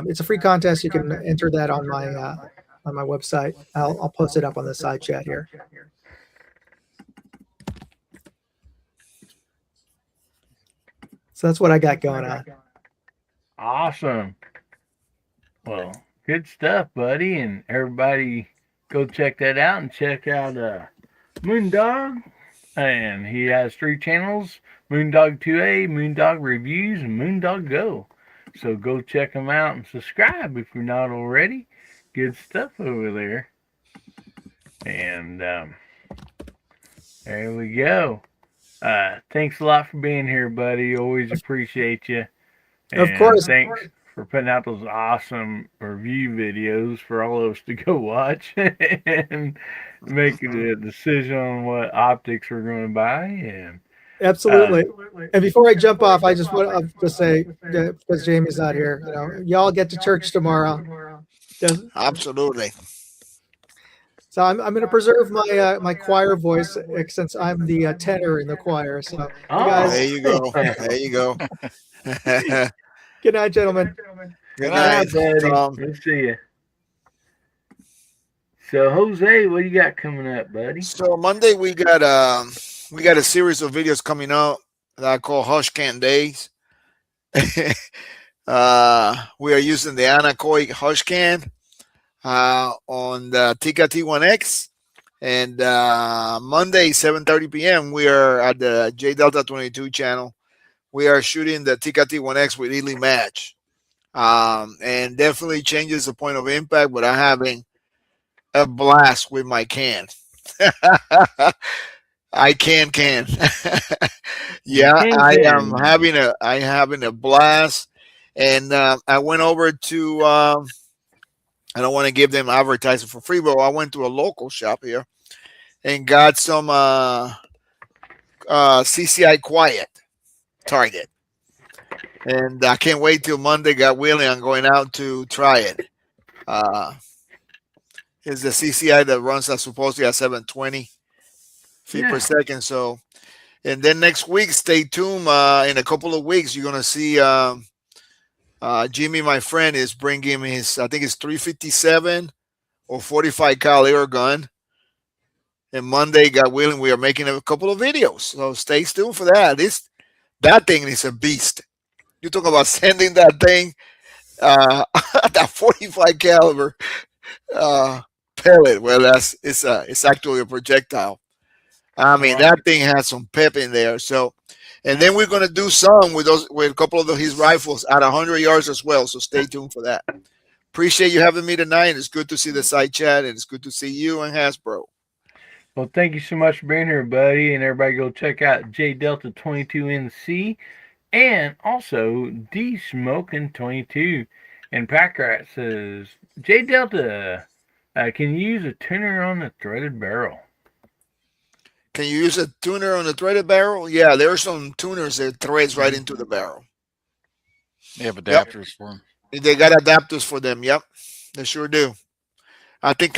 it's a free contest. You can enter that on my website. I'll post it up on the side chat here. So that's what I got going on. awesome. Well, good stuff, buddy, and everybody go check that out and check out Moondog. And he has 3 channels: Moondog 2A, Moondog Reviews, and Moondog Go. So go check him out and subscribe if you're not already. Good stuff over there. And there we go. Thanks a lot for being here, buddy. Always appreciate you. Of course. Thanks for putting out those awesome review videos for all of us to go watch and make a decision on what optics we're going to buy. And Absolutely. And before I jump off, I just want to say, because Jamie's not here, y'all get to church tomorrow. Absolutely. So I'm going to preserve my my choir voice since I'm the tenor in the choir. So you guys, there you go. There you go. Good night, gentlemen. Good night, night, buddy. Tom. Good to see you. So Jose, what you got coming up, buddy? So Monday we got a series of videos coming out that I call Hush Can Days. We are using the Anechoic Hush Can on the Tika T1X, and Monday 7:30 p.m. we are at the J Delta 22 channel. We are shooting the Tika T1X with Hiibilly match, and definitely changes the point of impact. But I'm having a blast with my can. I can. Yeah, I am having a blast, and I went over to. I don't want to give them advertising for free, but I went to a local shop here and got some CCI Quiet Target, and I can't wait till Monday. Got willing, I'm going out to try it. It's the CCI that runs at supposedly at 720 feet per second. So, and then next week, stay tuned. In a couple of weeks, you're gonna see Jimmy, my friend, is bringing his, I think it's 357 or 45 cal air gun. And Monday, God willing, we are making a couple of videos. So stay tuned for that. That thing is a beast. You talk about sending that thing, that 45 caliber pellet. Well, it's actually a projectile. I mean, that thing has some pep in there. So, and then we're going to do some with a couple of his rifles at 100 yards as well. So stay tuned for that. Appreciate you having me tonight. It's good to see the side chat, and it's good to see you and Hasbro. Well, thank you so much for being here, buddy. And everybody go check out J Delta 22NC and also D Smoking 22. And Packrat says, J Delta, can you use a tuner on the threaded barrel? Can you use a tuner on the threaded barrel? Yeah, there are some tuners that threads right into the barrel. They have adapters for them. They got adapters for them. Yep, they sure do. I think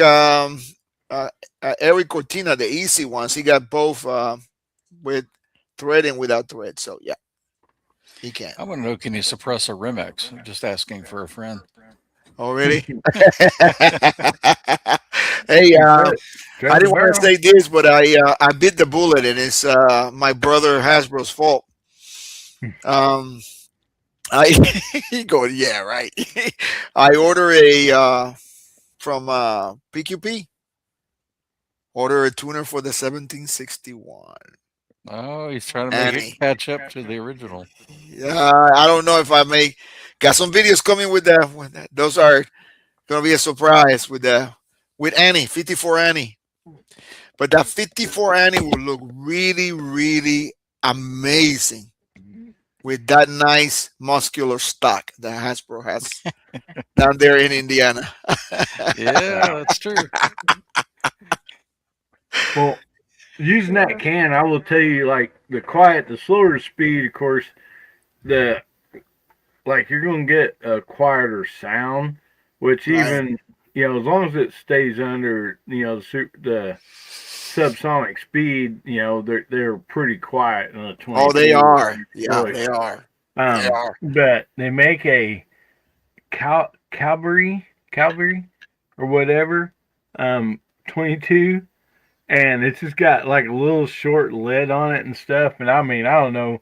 Eric Cortina, the easy ones, he got both with thread and without thread. So yeah, he can. I want to know, can you suppress a Remex? I'm just asking for a friend. Oh, really? Hey, I didn't want to say this, but I bit the bullet, and it's my brother Hasbro's fault. Um, I he go, yeah, right. I order a from PQP. Order a tuner for the 1761. Oh, he's trying to make it Annie. catch up to the original. I don't know if I make. Got some videos coming with that. Those are gonna be a surprise with Annie 54 Annie. But that 54 Annie will look really, really amazing with that nice muscular stock that Hasbro has down there in Indiana. Yeah, that's true. Well, using that can, I will tell you, like the slower speed, of course, the like you're gonna get a quieter sound, which Right. even as long as it stays under the subsonic speed, they're pretty quiet in the Oh, they 22 are. Yeah, voice. they are. They are. But they make a Calvary or whatever, 22, and it's just got like a little short lid on it and stuff. And I mean, I don't know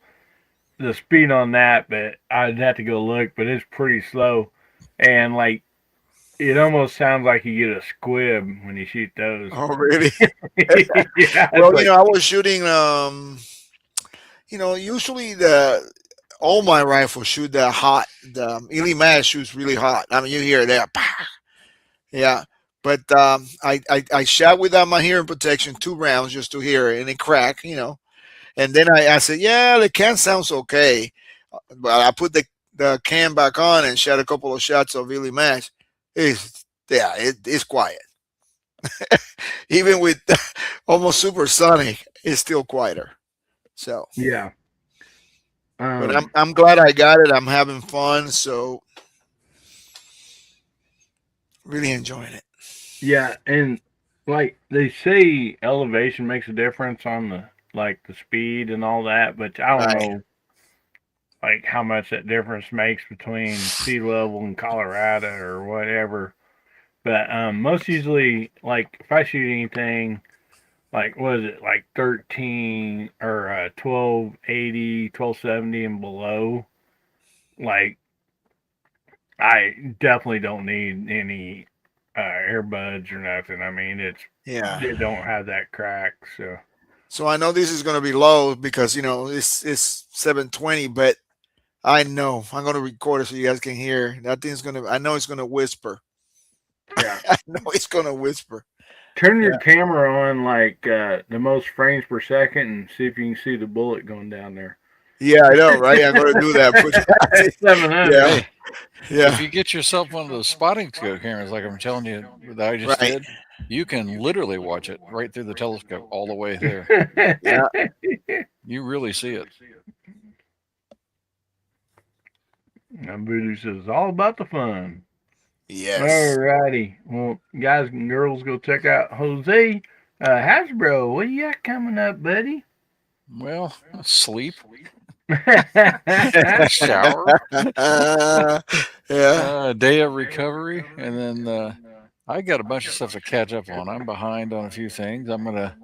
the speed on that, but I'd have to go look. But it's pretty slow, and like it almost sounds like you get a squib when you shoot those. Oh, really? Yeah, it's Well, like I was shooting. Usually the all my rifles shoot the hot. The Hiibilly mash shoots really hot. I mean, you hear that. Pow. Yeah. But I shot without my hearing protection 2 rounds just to hear it, and it cracked. And then I said, yeah, the can sounds okay. But I put the can back on and shot a couple of shots of Hiibilly mash. It's quiet. Even with almost supersonic, it's still quieter. So, yeah. but I'm glad I got it. I'm having fun, so really enjoying it. Yeah, and like they say elevation makes a difference on the speed and all that, but I don't Right. know like how much that difference makes between sea level in Colorado or whatever. But most usually, like if I shoot anything, like what is it, like 13 or 1280, 1270 and below, like I definitely don't need any earbuds or nothing. I mean, Yeah. they don't have that crack, so So I know this is gonna be low because it's 720, but I know I'm gonna record it so you guys can hear. That thing's gonna. I know it's gonna whisper. yeah. I know it's gonna whisper. Turn your Yeah. camera on like the most frames per second and see if you can see the bullet going down there. Yeah, I know, right? I'm gonna do that. Put It's 700. yeah, Hey, if yeah, you get yourself one of those spotting scope cameras, like I'm telling you that I just right. did, you can literally watch it right through the telescope all the way there. Yeah. You really see it. Now, Voodoo says it's all about the fun. Yes. Alrighty. Well, guys and girls, go check out Jose. Hasbro, what do you got coming up, buddy? Well, sleep, Yeah. shower, Yeah. day of recovery, and then I got a bunch of stuff to catch up on. I'm behind on a few things. I'm gonna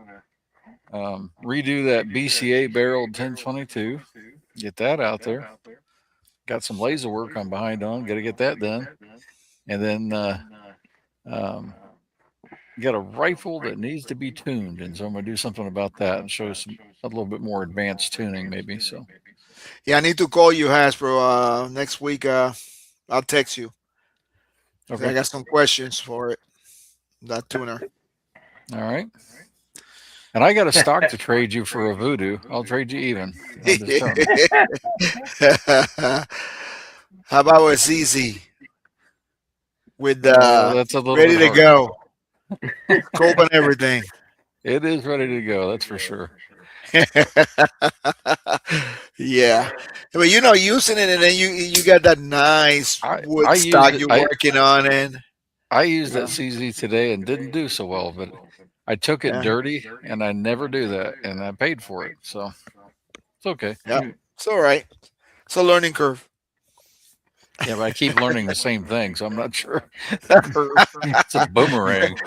redo that BCA barreled 1022. Get that out there. Got some laser work I'm behind on. Got to get that done. And then um, got a rifle that needs to be tuned, and so I'm gonna do something about that and show some a little bit more advanced tuning, maybe. So, Yeah. I need to call you, Hasbro. Next week. I'll text you. 'Cause I okay, got some questions for it. That tuner. all right. And I got a stock to trade you for a voodoo. I'll trade you even. I'm just telling you. How about with ZZ with That's a little ready bit to harder. go, scope and everything? It is ready to go. That's for sure. Yeah, but using it, and then you got that nice wood I used stock it. you're working on, and I used that yeah, CZ today and didn't do so well, but I took it yeah, dirty, and I never do that, and I paid for it, so it's okay. yeah. It's all right. It's a learning curve. Yeah, but I keep learning the same thing, so I'm not sure. It's a boomerang.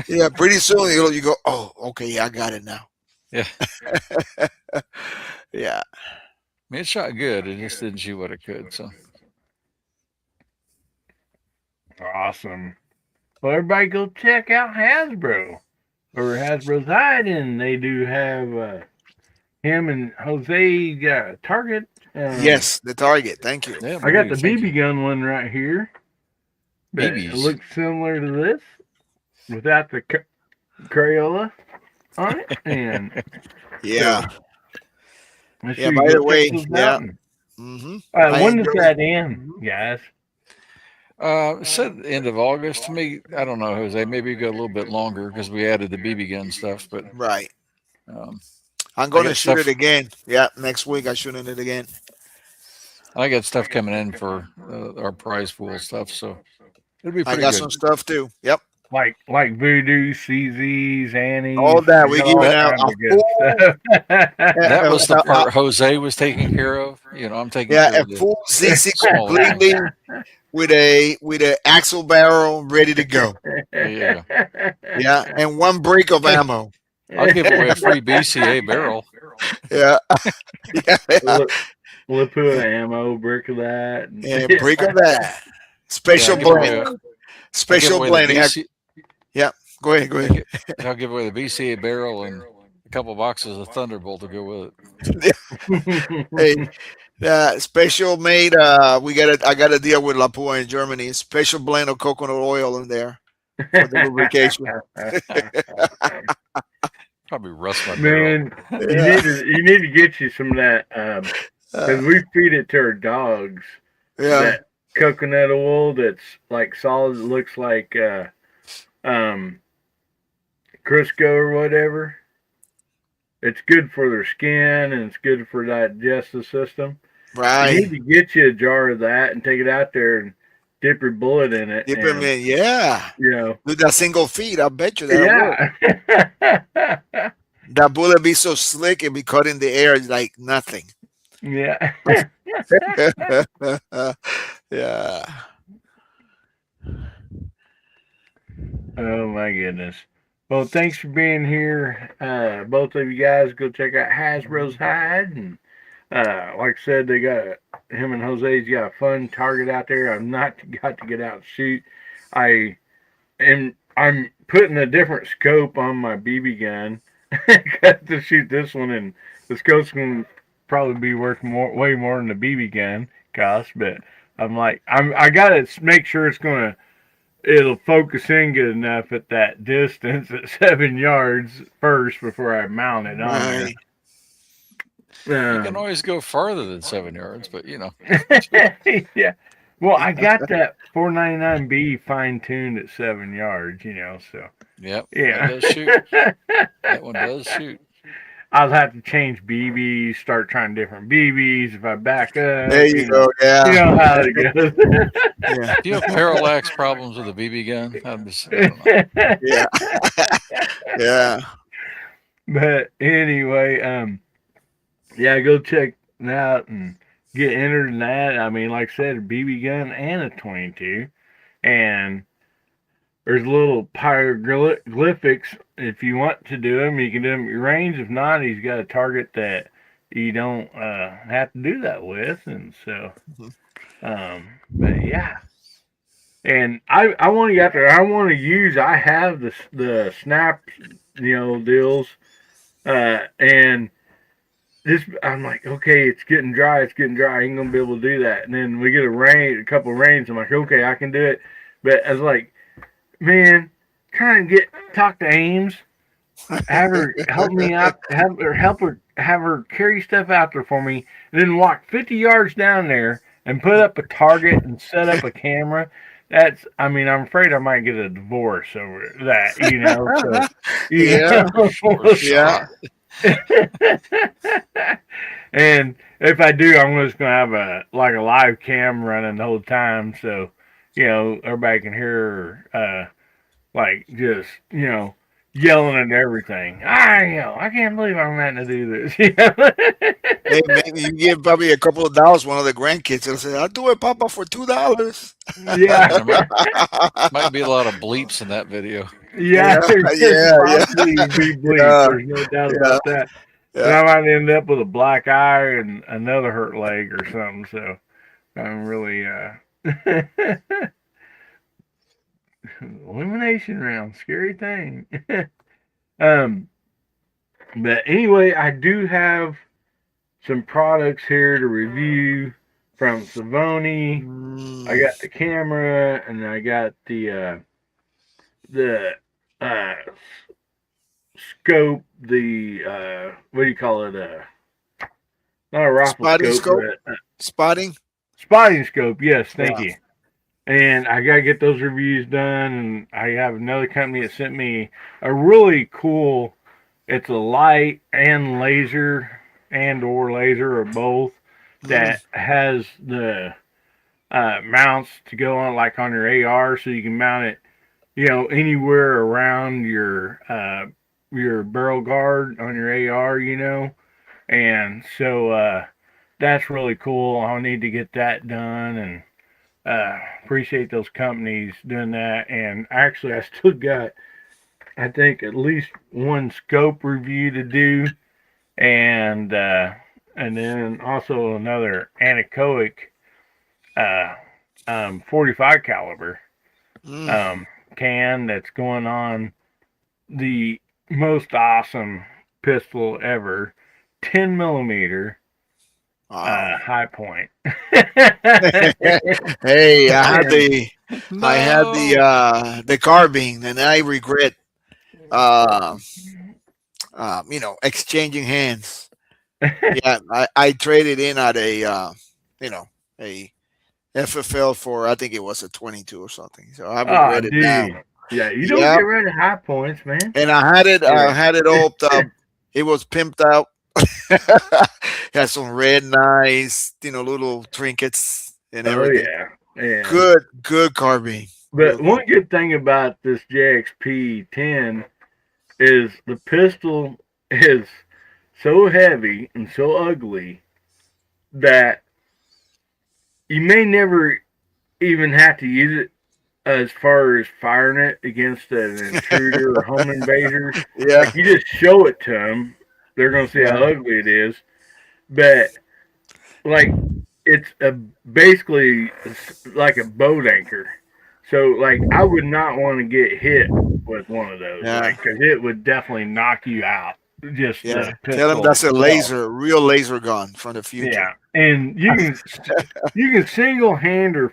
Yeah, pretty soon you go, oh, okay, yeah, I got it now. Yeah. Yeah. mean, it shot good. It just didn't shoot what it could. So Awesome. Well, everybody go check out Hasbro or Hasbro's Hide, and they do have him and Jose got a Target. Yes, the Target. Thank you. yeah, I got we the do. Thank BB you. gun one right here. But it BBs. looks similar to this without the Crayola on it. And Yeah. let's Yeah. see, By go the check way, those yeah. out. And, Mm-hmm. when does that end, guys? It said the end of August. To me, I don't know, Jose. Maybe go a little bit longer because we added the BB gun stuff. But Right. um, I'm going to got shoot stuff- it again. Yeah. Next week I'm shooting it again. I got stuff coming in for our prize pool stuff, so it'll be I pretty got good. some stuff too. Yep. Like Voodoo, CZs, Annie's. All that. We got all giving out kinds a of good full, stuff. That was the part Jose was taking care of. I'm taking yeah, care a of the full ZC smaller things. completely with a axle barrel ready to go. There you go. Yeah, and one break of ammo. I'll give away a free BCA barrel. Yeah. Yeah. We'll put an ammo brick of that. And break of that. Special Yeah, I'll give blending. away Special the blending. BC Go ahead. I'll give away the BCA barrel and a couple boxes of Thunderbolt to go with it. Hey, special made. I got a deal with Lapua in Germany. Special blend of coconut oil in there for the lubrication. Probably rust my barrel. Man, you need to get you some of that because we feed it to our dogs. Yeah. That coconut oil that's like solid, looks like Crisco or whatever. It's good for their skin and it's good for digestive system. Right. You need to get you a jar of that and take it out there and dip your bullet in it. Dip them in, yeah. Do that single feed. I bet you that. Yeah. That bullet be so slick and be cut in the air like nothing. Yeah. Yeah. Oh my goodness. Well, thanks for being here. Both of you guys go check out Hasbro's Hide, and like I said, they got him and Jose's got a fun Target out there. I've not got to get out and shoot. I'm putting a different scope on my BB gun to shoot this one, and the scope's going to probably be worth way more than the BB gun cost. But I got to make sure it'll focus in good enough at that distance at 7 yards first before I mount it on there. You can always go farther than 7 yards, but yeah. Well, I got that 499B fine tuned at 7 yards, so. Yep. Yeah. That does shoot. That one does shoot. I'll have to change BBs, start trying different BBs if I back up. There you go. Yeah. You know how it goes. Yeah. Do you have parallax problems with a BB gun? I don't know. Yeah. Yeah. But anyway, yeah, go check it out and get entered in that. I mean, like I said, a BB gun and a 22. And there's little hieroglyphics. If you want to do them, you can do them at your range. If not, he's got a target that you don't have to do that with. And so, but yeah. And I want to get there. I have the snap, deals. And this, I'm like, okay, it's getting dry. I ain't going to be able to do that. And then we get a couple of rains. I'm like, okay, I can do it. But I was like, man, try and talk to Ames, have her help me out, have her carry stuff out there for me, and then walk 50 yards down there and put up a target and set up a camera. I'm afraid I might get a divorce over that, Yeah. And if I do, I'm just gonna have a live cam running the whole time, so everybody can hear her, just yelling at everything. I can't believe I'm having to do this. Hey, maybe you give probably a couple of dollars. One of the grandkids will say, "I'll do it, Papa, for $2." Yeah, might be a lot of bleeps in that video. Yeah. Yeah. Be bleeps. There's no doubt about that. And I might end up with a black eye and another hurt leg or something. So I'm really elimination round, scary thing. um, but anyway, I do have some products here to review from Savoni. I got the camera and I got the uh, scope, the what do you call it? Not a rifle Spotting scope, scope? but Spotting? spotting scope. Yes, thank Yeah. you. And I gotta get those reviews done. And I have another company that sent me a really cool. It's a light and laser or laser or both that has the mounts to go on like on your AR, so you can mount it, anywhere around your barrel guard on your AR, and so that's really cool. I'll need to get that done, and appreciate those companies doing that. And actually, I still got, I think, at least one scope review to do, and then also another anechoic 45 caliber can that's going on the most awesome pistol ever, 10 millimeter high point. Hey, No. I had the carbine, and I regret exchanging hands. Yeah, I traded in at a a FFL for, I think it was a 22 or something. So I regret it now. Dude. Yeah, you don't Yeah, get rid of high points, man. and I had it all it was pimped out. Had some red knives, little trinkets and Oh everything. yeah. Good carbine. But one good thing about this JXP 10 is the pistol is so heavy and so ugly that you may never even have to use it as far as firing it against an intruder or home invader. Yeah. Like, you just show it to them, they're going to see how ugly it is. But like, it's basically like a boat anchor. So like, I would not want to get hit with one of those, because it would definitely knock you out. Just the pistol. Tell them that's a real laser gun from the future. Yeah, and you can single handle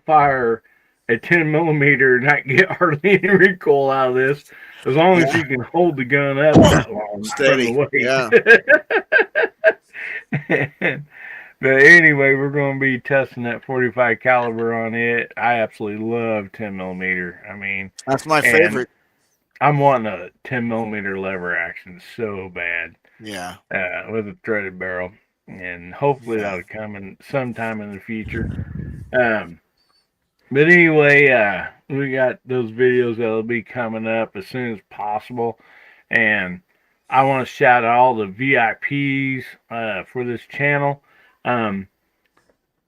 fire a 10 millimeter and not get hardly any recoil out of this, as long as you can hold the gun up that long. Steady. From the weight. Yeah. But anyway, we're going to be testing that 45 caliber on it. I absolutely love 10 millimeter. I mean, that's my favorite. I'm wanting a 10 millimeter lever action so bad. Yeah. With a threaded barrel, and hopefully that'll come in sometime in the future. But anyway, we got those videos that'll be coming up as soon as possible, and I want to shout out all the VIPs for this channel.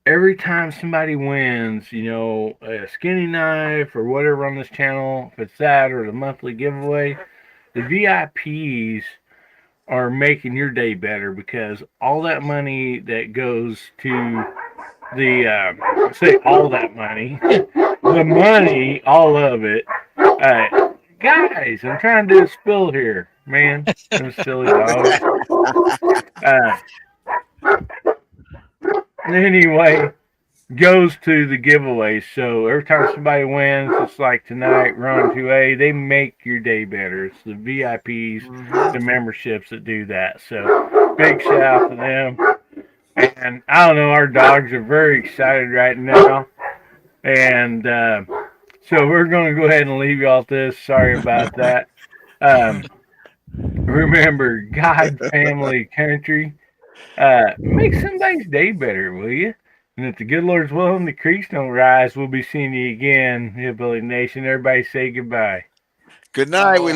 Every time somebody wins, a skinny knife or whatever on this channel, if it's that or the monthly giveaway, the VIPs are making your day better, because all that money that goes to the all that money, the money, all of it. Guys, I'm trying to do a spill here, man. Them silly dogs. Anyway, goes to the giveaway. So every time somebody wins, it's like tonight, Run 2A, they make your day better. It's the VIPs, the memberships that do that. So big shout out to them. And I don't know, our dogs are very excited right now. And so we're going to go ahead and leave y'all this. Sorry about that. Remember, God, family, country. Make somebody's day better, will you? And if the good Lord's willing, the creeks don't rise, we'll be seeing you again, Hiibilly Nation. Everybody say goodbye. Good night. We